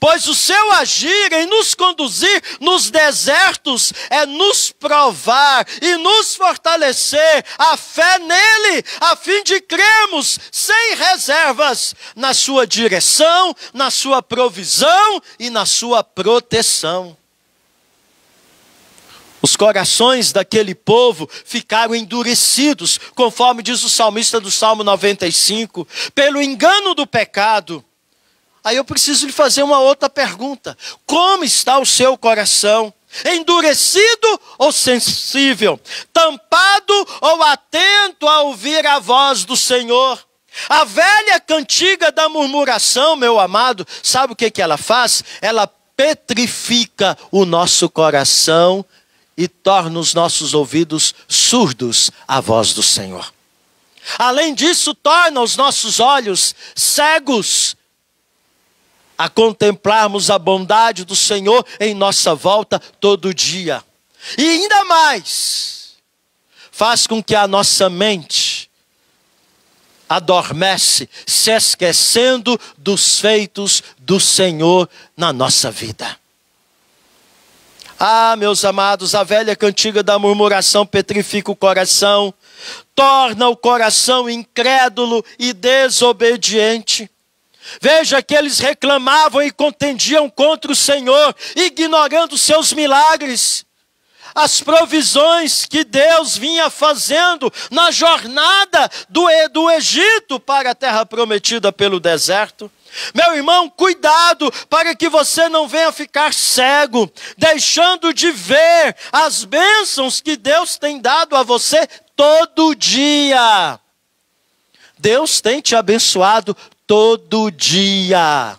Pois o seu agir em nos conduzir nos desertos é nos provar e nos fortalecer a fé nele, a fim de crermos sem reservas na sua direção, na sua provisão e na sua proteção. Os corações daquele povo ficaram endurecidos, conforme diz o salmista do Salmo 95, pelo engano do pecado. Aí eu preciso lhe fazer uma outra pergunta: como está o seu coração? Endurecido ou sensível? Tampado ou atento a ouvir a voz do Senhor? A velha cantiga da murmuração, meu amado, sabe o que ela faz? Ela petrifica o nosso coração e torna os nossos ouvidos surdos à voz do Senhor. Além disso, torna os nossos olhos cegos a contemplarmos a bondade do Senhor em nossa volta todo dia. E ainda mais, faz com que a nossa mente adormece, se esquecendo dos feitos do Senhor na nossa vida. Ah, meus amados, a velha cantiga da murmuração petrifica o coração, torna o coração incrédulo e desobediente. Veja que eles reclamavam e contendiam contra o Senhor, ignorando seus milagres, as provisões que Deus vinha fazendo na jornada do Egito para a terra prometida pelo deserto. Meu irmão, cuidado para que você não venha ficar cego, deixando de ver as bênçãos que Deus tem dado a você todo dia. Deus tem te abençoado todo dia.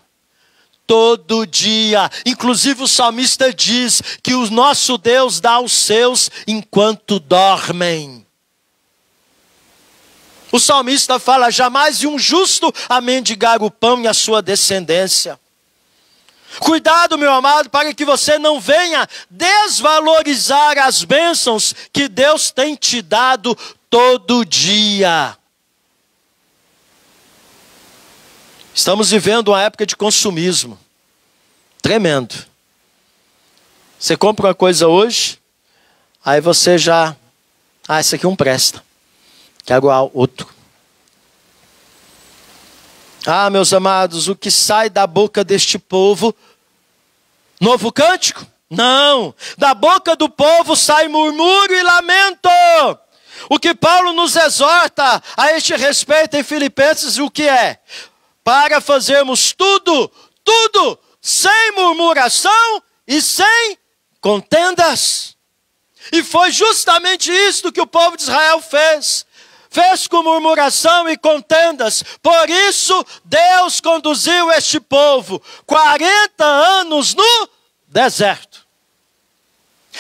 Todo dia. Inclusive o salmista diz que o nosso Deus dá aos seus enquanto dormem. O salmista fala: jamais um justo a mendigar o pão e a sua descendência. Cuidado, meu amado, para que você não venha desvalorizar as bênçãos que Deus tem te dado todo dia. Estamos vivendo uma época de consumismo tremendo. Você compra uma coisa hoje, aí você já... Ah, esse aqui não presta. Quero outro. Ah, meus amados, o que sai da boca deste povo? Novo cântico? Não. Da boca do povo sai murmúrio e lamento. O que Paulo nos exorta a este respeito em Filipenses, o que é? Para fazermos tudo sem murmuração e sem contendas. E foi justamente isso que o povo de Israel fez. Fez com murmuração e contendas. Por isso Deus conduziu este povo 40 anos no deserto.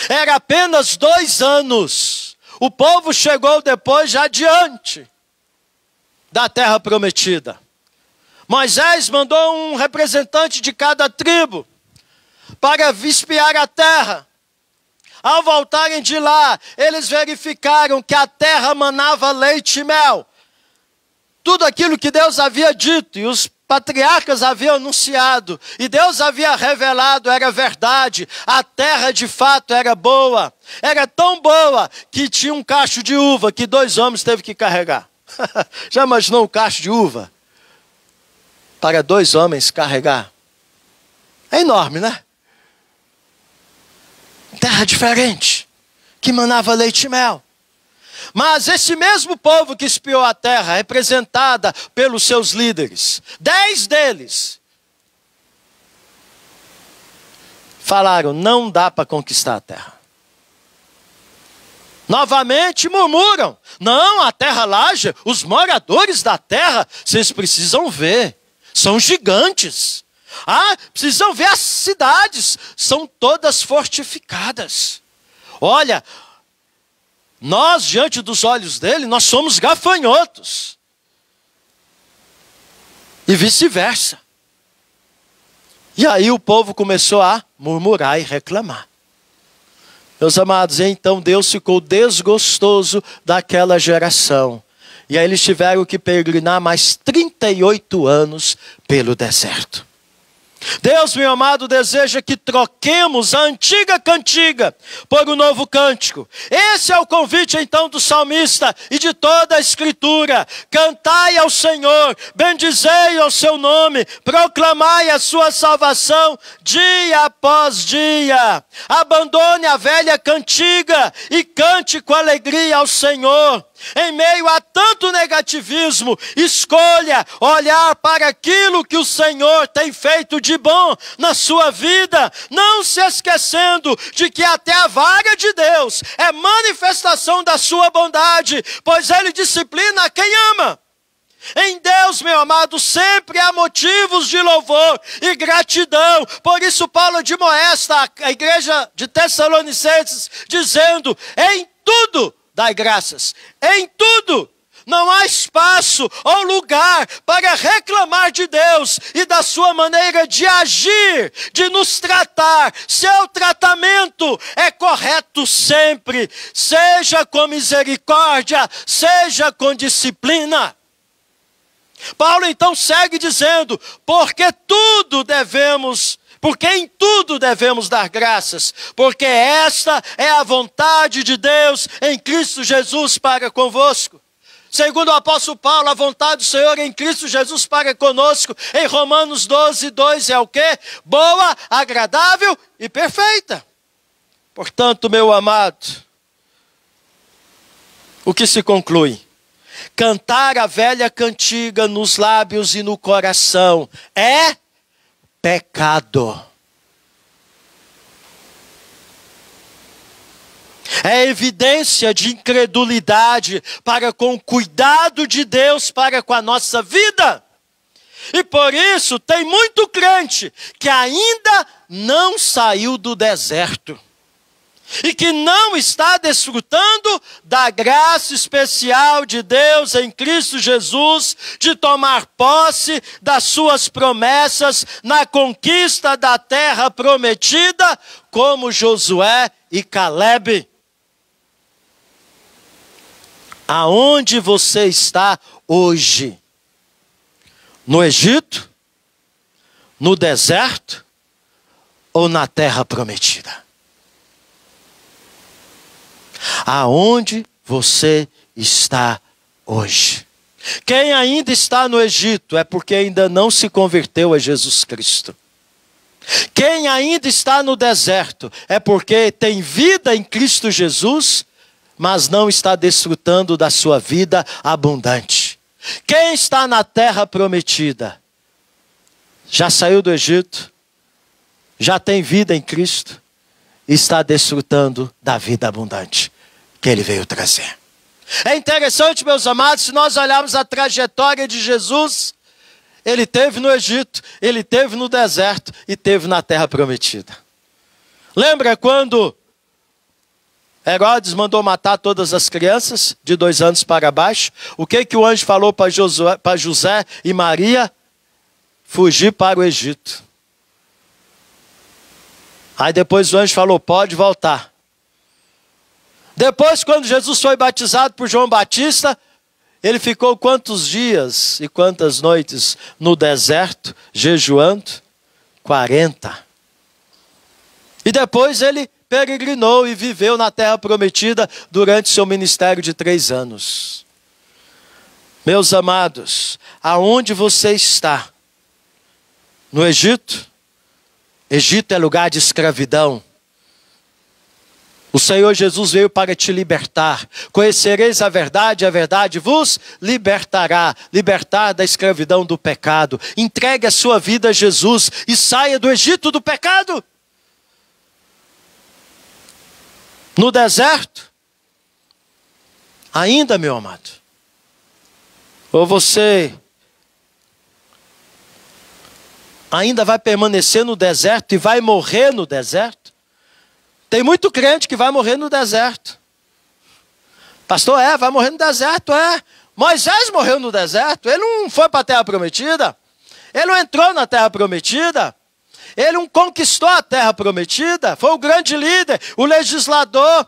Era apenas 2 anos o povo chegou depois já diante da terra prometida. Moisés mandou um representante de cada tribo para espiar a terra. Ao voltarem de lá, eles verificaram que a terra manava leite e mel. Tudo aquilo que Deus havia dito e os patriarcas haviam anunciado, e Deus havia revelado, era verdade. A terra de fato era boa. Era tão boa que tinha um cacho de uva que 2 homens teve que carregar. Já imaginou um cacho de uva? Para 2 homens carregar. É enorme, né? Terra diferente, que manava leite e mel. Mas esse mesmo povo que espiou a terra, representada pelos seus líderes, 10 deles, falaram, não dá para conquistar a terra. Novamente murmuram, não, a terra Laje, os moradores da terra, vocês precisam ver, são gigantes. Ah, precisam ver as cidades, são todas fortificadas. Olha, nós diante dos olhos dele, nós somos gafanhotos. E vice-versa. E aí o povo começou a murmurar e reclamar. Meus amados, então Deus ficou desgostoso daquela geração. E aí eles tiveram que peregrinar mais 38 anos pelo deserto. Deus, meu amado, deseja que troquemos a antiga cantiga por um novo cântico. Esse é o convite então do salmista e de toda a escritura. Cantai ao Senhor, bendizei ao seu nome, proclamai a sua salvação dia após dia. Abandone a velha cantiga e cante com alegria ao Senhor. Em meio a tanto negativismo, escolha olhar para aquilo que o Senhor tem feito de bom na sua vida, não se esquecendo de que até a vara de Deus é manifestação da sua bondade, pois Ele disciplina a quem ama. Em Deus, meu amado, sempre há motivos de louvor e gratidão. Por isso Paulo admoesta a igreja de Tessalonicenses, dizendo, em tudo dai graças, em tudo. Não há espaço ou lugar para reclamar de Deus e da sua maneira de agir, de nos tratar. Seu tratamento é correto sempre, seja com misericórdia, seja com disciplina. Paulo então segue dizendo, porque em tudo devemos dar graças, porque esta é a vontade de Deus em Cristo Jesus para convosco. Segundo o apóstolo Paulo, a vontade do Senhor em Cristo Jesus para conosco, em Romanos 12, 2 é o quê? Boa, agradável e perfeita. Portanto, meu amado, o que se conclui? Cantar a velha cantiga nos lábios e no coração é pecado. É evidência de incredulidade para com o cuidado de Deus para com a nossa vida. E por isso tem muito crente que ainda não saiu do deserto. E que não está desfrutando da graça especial de Deus em Cristo Jesus, de tomar posse das suas promessas na conquista da terra prometida, como Josué e Calebe. Aonde você está hoje? No Egito? No deserto? Ou na terra prometida? Aonde você está hoje? Quem ainda está no Egito é porque ainda não se converteu a Jesus Cristo. Quem ainda está no deserto é porque tem vida em Cristo Jesus, mas não está desfrutando da sua vida abundante. Quem está na terra prometida, já saiu do Egito, já tem vida em Cristo, e está desfrutando da vida abundante que Ele veio trazer. É interessante, meus amados, se nós olharmos a trajetória de Jesus, Ele teve no Egito, Ele teve no deserto e teve na terra prometida. Lembra quando Herodes mandou matar todas as crianças de 2 anos para baixo. O que o anjo falou para José e Maria? Fugir para o Egito. Aí depois o anjo falou, pode voltar. Depois, quando Jesus foi batizado por João Batista, ele ficou quantos dias e quantas noites no deserto, jejuando? 40. E depois ele peregrinou e viveu na terra prometida durante seu ministério de 3 anos. Meus amados, aonde você está? No Egito? Egito é lugar de escravidão. O Senhor Jesus veio para te libertar. Conhecereis a verdade vos libertará. Libertar da escravidão do pecado. Entregue a sua vida a Jesus e saia do Egito do pecado. No deserto? Ainda, meu amado? Ou você ainda vai permanecer no deserto e vai morrer no deserto? Tem muito crente que vai morrer no deserto. Pastor, vai morrer no deserto, Moisés morreu no deserto, ele não foi para a terra prometida. Ele não entrou na terra prometida. Ele não conquistou a terra prometida. Foi o grande líder, o legislador.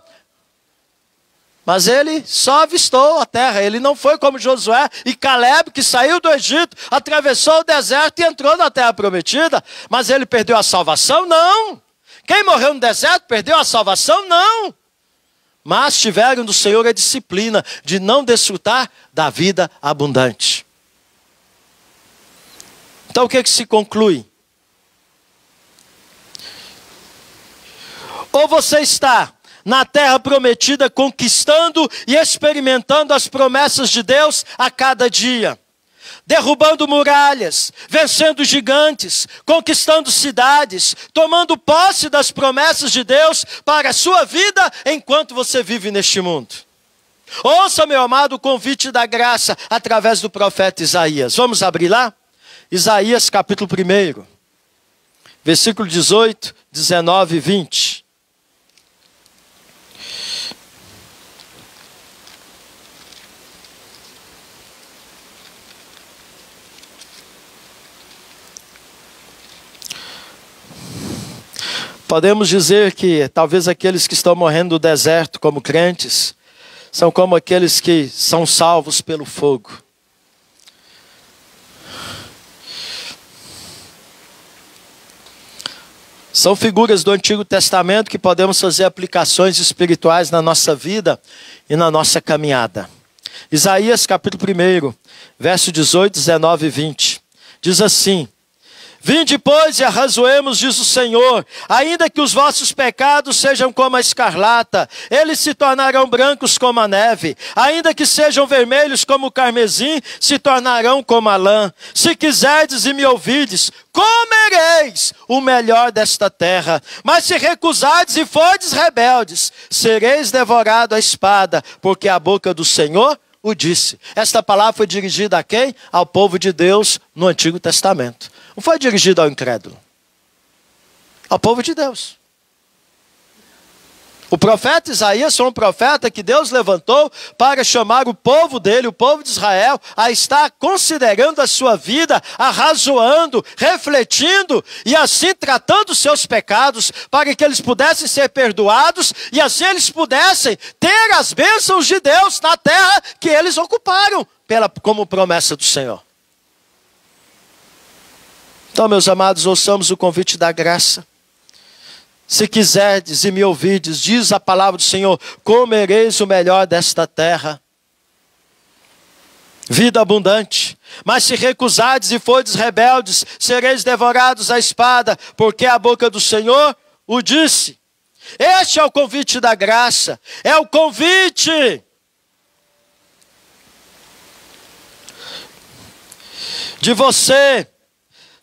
Mas ele só avistou a terra. Ele não foi como Josué e Caleb, que saiu do Egito, atravessou o deserto e entrou na terra prometida. Mas ele perdeu a salvação? Não. Quem morreu no deserto perdeu a salvação? Não. Mas tiveram do Senhor a disciplina de não desfrutar da vida abundante. Então o que se conclui? Ou você está na terra prometida, conquistando e experimentando as promessas de Deus a cada dia, derrubando muralhas, vencendo gigantes, conquistando cidades, tomando posse das promessas de Deus para a sua vida enquanto você vive neste mundo. Ouça, meu amado, o convite da graça através do profeta Isaías. Vamos abrir lá? Isaías capítulo 1, versículo 18, 19 e 20. Podemos dizer que talvez aqueles que estão morrendo no deserto como crentes, são como aqueles que são salvos pelo fogo. São figuras do Antigo Testamento que podemos fazer aplicações espirituais na nossa vida e na nossa caminhada. Isaías capítulo 1, verso 18, 19 e 20. Diz assim: Vinde, pois, e arrazoemos, diz o Senhor, ainda que os vossos pecados sejam como a escarlata, eles se tornarão brancos como a neve, ainda que sejam vermelhos como o carmesim, se tornarão como a lã. Se quiserdes e me ouvides, comereis o melhor desta terra. Mas se recusardes e fordes rebeldes, sereis devorados à espada, porque a boca do Senhor o disse. Esta palavra foi dirigida a quem? Ao povo de Deus no Antigo Testamento. Não foi dirigido ao incrédulo. Ao povo de Deus. O profeta Isaías foi um profeta que Deus levantou para chamar o povo dele, o povo de Israel, a estar considerando a sua vida, arrazoando, refletindo e assim tratando os seus pecados para que eles pudessem ser perdoados e assim eles pudessem ter as bênçãos de Deus na terra que eles ocuparam como promessa do Senhor. Então, meus amados, ouçamos o convite da graça. Se quiserdes e me ouvides, diz a palavra do Senhor, comereis o melhor desta terra. Vida abundante. Mas se recusardes e fordes rebeldes, sereis devorados à espada, porque a boca do Senhor o disse. Este é o convite da graça. É o convite de você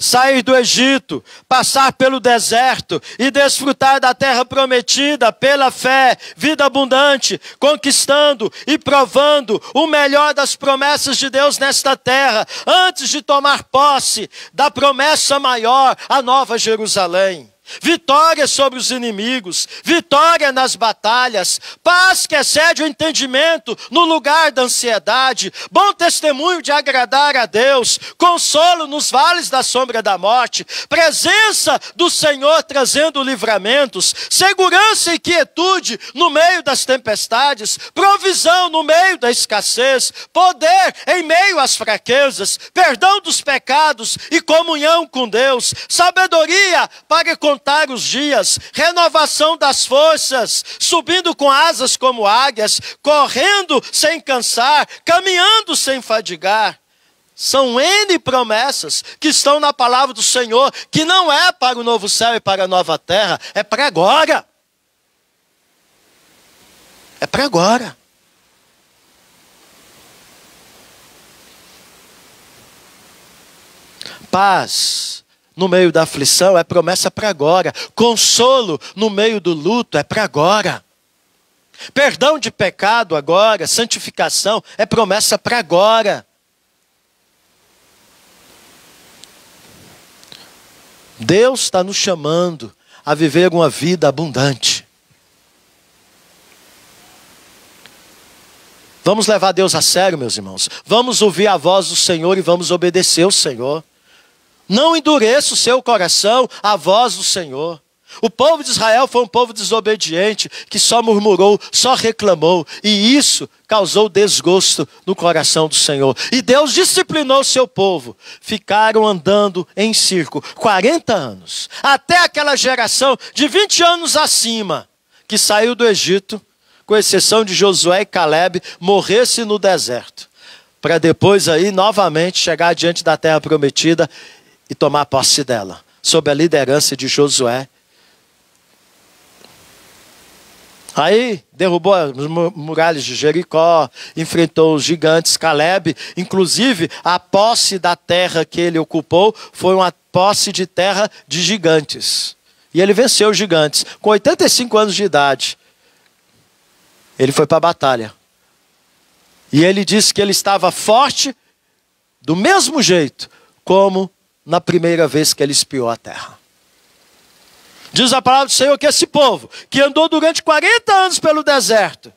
sair do Egito, passar pelo deserto e desfrutar da terra prometida pela fé, vida abundante, conquistando e provando o melhor das promessas de Deus nesta terra, antes de tomar posse da promessa maior, a Nova Jerusalém. vitória sobre os inimigos, vitória nas batalhas, paz que excede o entendimento no lugar da ansiedade, bom testemunho de agradar a Deus, consolo nos vales da sombra da morte, presença do Senhor trazendo livramentos, segurança e quietude no meio das tempestades, provisão no meio da escassez, poder em meio às fraquezas, perdão dos pecados e comunhão com Deus, sabedoria para contar os dias, renovação das forças, subindo com asas como águias, correndo sem cansar, caminhando sem fadigar. São N promessas que estão na palavra do Senhor, que não é para o novo céu e para a nova terra, é para agora. É para agora. Paz no meio da aflição é promessa para agora. Consolo no meio do luto é para agora. Perdão de pecado agora, santificação é promessa para agora. Deus está nos chamando a viver uma vida abundante. Vamos levar Deus a sério, meus irmãos. Vamos ouvir a voz do Senhor e vamos obedecer ao Senhor. Não endureça o seu coração à voz do Senhor. O povo de Israel foi um povo desobediente, que só murmurou, só reclamou. E isso causou desgosto no coração do Senhor. E Deus disciplinou o seu povo. Ficaram andando em círculo 40 anos. Até aquela geração de 20 anos acima, que saiu do Egito, com exceção de Josué e Caleb, morresse no deserto. Para depois aí, novamente, chegar diante da terra prometida e tomar posse dela, sob a liderança de Josué. Aí derrubou as muralhas de Jericó, enfrentou os gigantes. Caleb, inclusive, a posse da terra que ele ocupou foi uma posse de terra de gigantes. E ele venceu os gigantes. Com 85 anos de idade, ele foi para a batalha. E ele disse que ele estava forte do mesmo jeito como na primeira vez que ele espiou a terra. Diz a palavra do Senhor que esse povo, que andou durante 40 anos pelo deserto,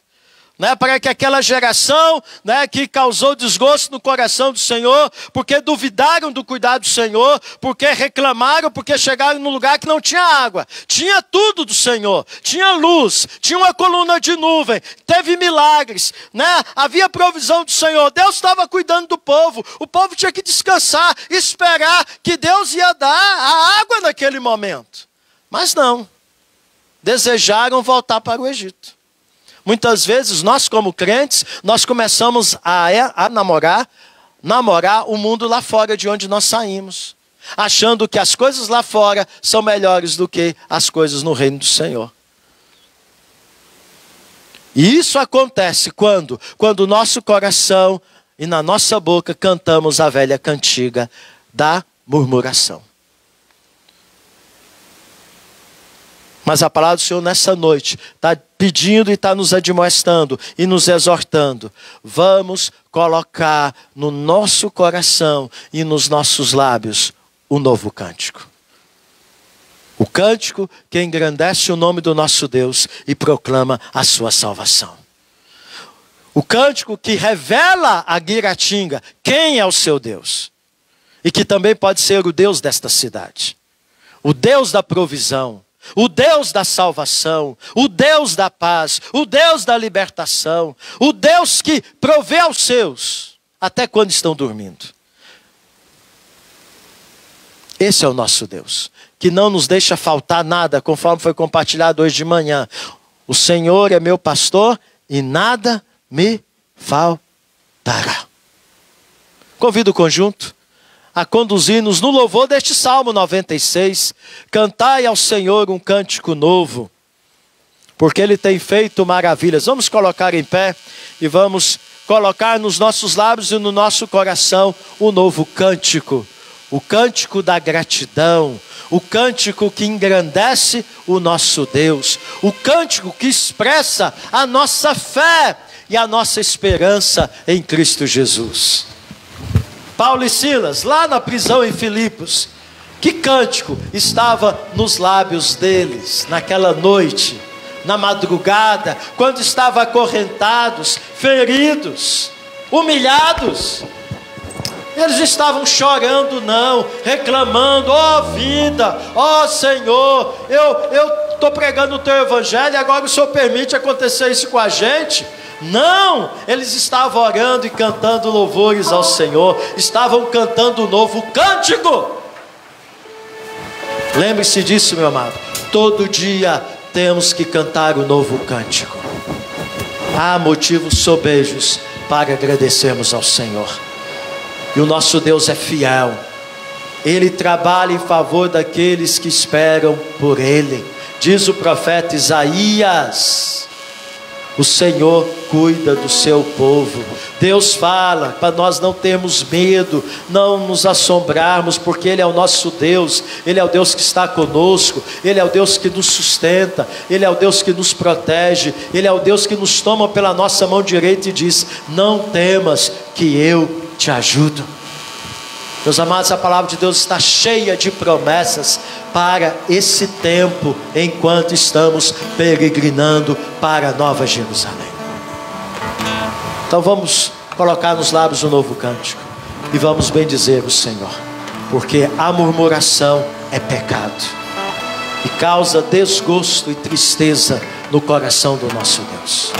para que aquela geração que causou desgosto no coração do Senhor, porque duvidaram do cuidado do Senhor, porque reclamaram, porque chegaram num lugar que não tinha água, tinha tudo do Senhor, tinha luz, tinha uma coluna de nuvem, teve milagres, havia provisão do Senhor, Deus estava cuidando do povo, o povo tinha que descansar, esperar que Deus ia dar a água naquele momento. Mas não, desejaram voltar para o Egito. Muitas vezes nós como crentes, nós começamos a namorar o mundo lá fora de onde nós saímos. Achando que as coisas lá fora são melhores do que as coisas no reino do Senhor. E isso acontece quando o nosso coração e na nossa boca cantamos a velha cantiga da murmuração. Mas a palavra do Senhor nessa noite está pedindo e está nos admoestando e nos exortando. Vamos colocar no nosso coração e nos nossos lábios um novo cântico. O cântico que engrandece o nome do nosso Deus e proclama a sua salvação. O cântico que revela a Guiratinga quem é o seu Deus. E que também pode ser o Deus desta cidade. O Deus da provisão. O Deus da salvação, o Deus da paz, o Deus da libertação, o Deus que provê aos seus, até quando estão dormindo. Esse é o nosso Deus, que não nos deixa faltar nada, conforme foi compartilhado hoje de manhã. O Senhor é meu pastor e nada me faltará. Convido o conjunto a conduzir-nos no louvor deste Salmo 96. Cantai ao Senhor um cântico novo, porque Ele tem feito maravilhas. Vamos colocar em pé e vamos colocar nos nossos lábios e no nosso coração o novo cântico. O cântico da gratidão, o cântico que engrandece o nosso Deus, o cântico que expressa a nossa fé e a nossa esperança em Cristo Jesus. Paulo e Silas, lá na prisão em Filipos, Que cântico estava nos lábios deles naquela noite, na madrugada, quando estavam acorrentados, feridos, humilhados? Eles estavam chorando não, reclamando: ó vida, ó Senhor, eu estou pregando o teu evangelho e agora o Senhor permite acontecer isso com a gente? Não, eles estavam orando e cantando louvores ao Senhor, estavam cantando um novo cântico. Lembre-se disso, meu amado, todo dia temos que cantar o novo cântico. Há motivos sobejos para agradecermos ao Senhor. E o nosso Deus é fiel. Ele trabalha em favor daqueles que esperam por Ele. Diz o profeta Isaías: o Senhor cuida do seu povo. Deus fala para nós não termos medo, não nos assombrarmos, porque Ele é o nosso Deus. Ele é o Deus que está conosco, Ele é o Deus que nos sustenta, Ele é o Deus que nos protege, Ele é o Deus que nos toma pela nossa mão direita e diz: não temas, que eu te ajudo. Meus amados, a palavra de Deus está cheia de promessas para esse tempo, enquanto estamos peregrinando para a Nova Jerusalém. Então vamos colocar nos lábios um novo cântico e vamos bendizer o Senhor, porque a murmuração é pecado e causa desgosto e tristeza no coração do nosso Deus.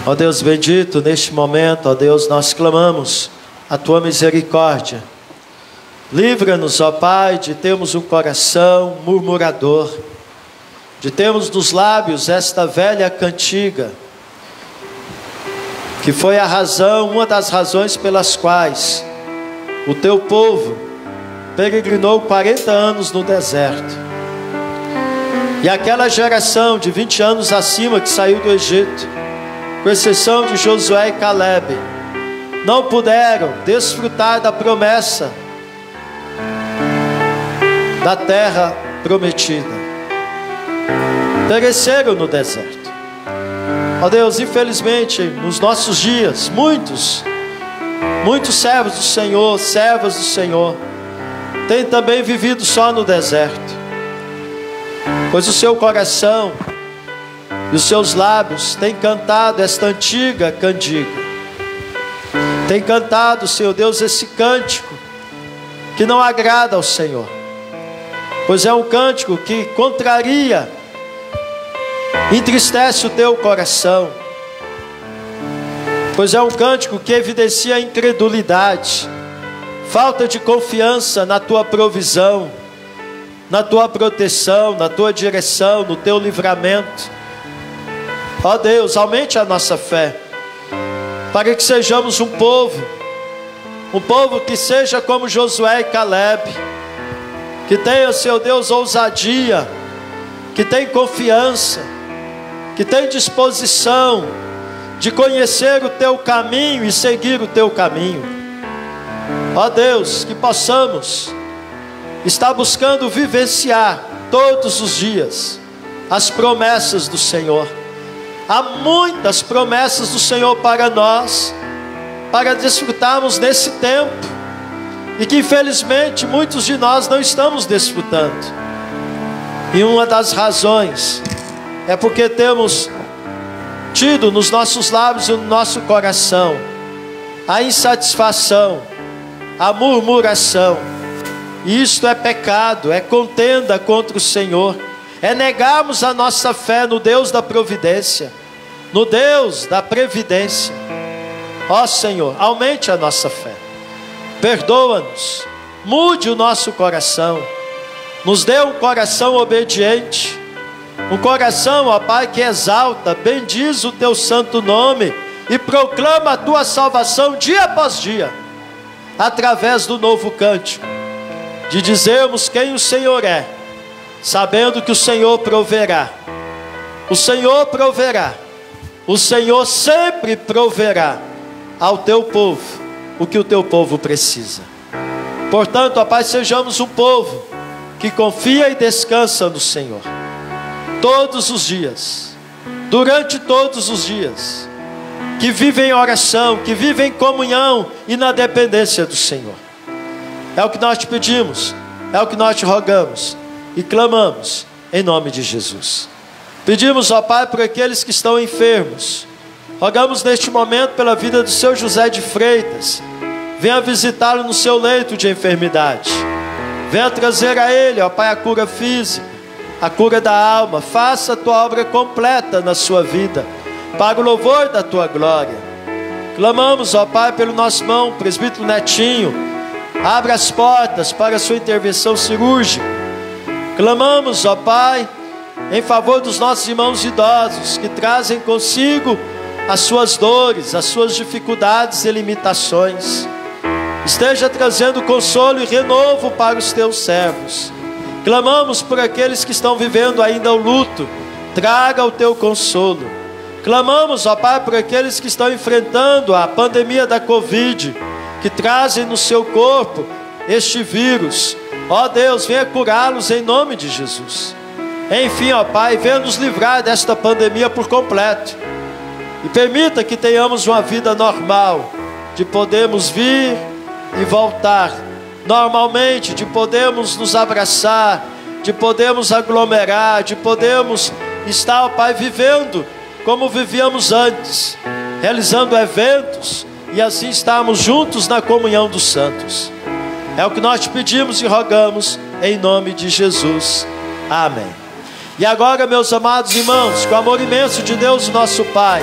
Ó Deus bendito, neste momento, ó Deus, nós clamamos a Tua misericórdia. Livra-nos, ó Pai, de termos um coração murmurador, de termos nos lábios esta velha cantiga, que foi a razão, uma das razões pelas quais o Teu povo peregrinou 40 anos no deserto. E aquela geração de 20 anos acima que saiu do Egito, com exceção de Josué e Calebe, não puderam desfrutar da promessa da terra prometida. Pereceram no deserto. Ó Deus, infelizmente, nos nossos dias, muitos servos do Senhor, servas do Senhor, têm também vivido só no deserto, pois o seu coração e os seus lábios têm cantado esta antiga cantiga, têm cantado, Senhor Deus, esse cântico que não agrada ao Senhor, pois é um cântico que contraria, entristece o teu coração, pois é um cântico que evidencia a incredulidade, falta de confiança na tua provisão, na tua proteção, na tua direção, no teu livramento. Ó Deus, aumente a nossa fé, para que sejamos um povo que seja como Josué e Calebe, que tenha, Senhor Deus, ousadia, que tenha confiança, que tenha disposição de conhecer o teu caminho e seguir o teu caminho. Ó Deus, que possamos estar buscando vivenciar todos os dias as promessas do Senhor. Há muitas promessas do Senhor para nós, para desfrutarmos nesse tempo, e que infelizmente muitos de nós não estamos desfrutando. E uma das razões é porque temos tido nos nossos lábios e no nosso coração a insatisfação, a murmuração. E isto é pecado, é contenda contra o Senhor, é negarmos a nossa fé no Deus da providência, no Deus da previdência. Ó Senhor, aumente a nossa fé, perdoa-nos, mude o nosso coração, nos dê um coração obediente, um coração, ó Pai, que exalta, bendiz o teu santo nome e proclama a tua salvação dia após dia, através do novo cântico, de dizermos quem o Senhor é, sabendo que o Senhor proverá. O Senhor proverá, o Senhor sempre proverá ao teu povo o que o teu povo precisa. Portanto, ó Pai, sejamos um povo que confia e descansa no Senhor todos os dias, durante todos os dias, que vive em oração, que vive em comunhão e na dependência do Senhor. É o que nós te pedimos, é o que nós te rogamos e clamamos em nome de Jesus. Pedimos, ó Pai, por aqueles que estão enfermos. Rogamos neste momento pela vida do seu José de Freitas. Venha visitá-lo no seu leito de enfermidade. Venha trazer a ele, ó Pai, a cura física, a cura da alma. Faça a tua obra completa na sua vida, para o louvor da tua glória. Clamamos, ó Pai, pelo nosso irmão presbítero Netinho. Abra as portas para a sua intervenção cirúrgica. Clamamos, ó Pai, em favor dos nossos irmãos idosos, que trazem consigo as suas dores, as suas dificuldades e limitações. Esteja trazendo consolo e renovo para os teus servos. Clamamos por aqueles que estão vivendo ainda o luto. Traga o teu consolo. Clamamos, ó Pai, por aqueles que estão enfrentando a pandemia da Covid, que trazem no seu corpo este vírus. Ó Deus, venha curá-los em nome de Jesus. Enfim, ó Pai, venha nos livrar desta pandemia por completo. E permita que tenhamos uma vida normal, de podermos vir e voltar normalmente, de podermos nos abraçar, de podermos aglomerar, de podermos estar, ó Pai, vivendo como vivíamos antes, realizando eventos e assim estarmos juntos na comunhão dos santos. É o que nós te pedimos e rogamos em nome de Jesus. Amém. E agora, meus amados irmãos, com o amor imenso de Deus, nosso Pai,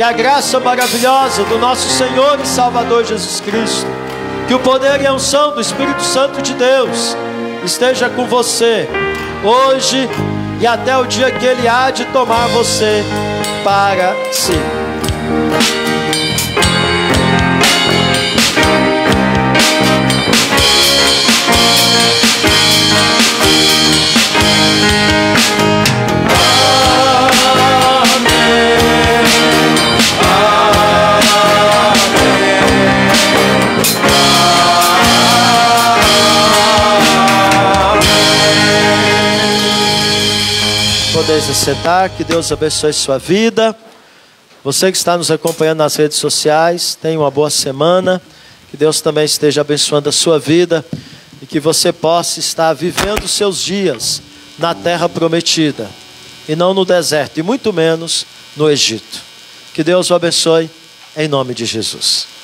Que a graça maravilhosa do nosso Senhor e Salvador Jesus Cristo, que o poder e a unção do Espírito Santo de Deus esteja com você hoje e até o dia que Ele há de tomar você para si. Podeis assentar, que Deus abençoe sua vida. Você que está nos acompanhando nas redes sociais, tenha uma boa semana. Que Deus também esteja abençoando a sua vida e que você possa estar vivendo os seus dias na terra prometida e não no deserto, e muito menos no Egito. Que Deus o abençoe em nome de Jesus.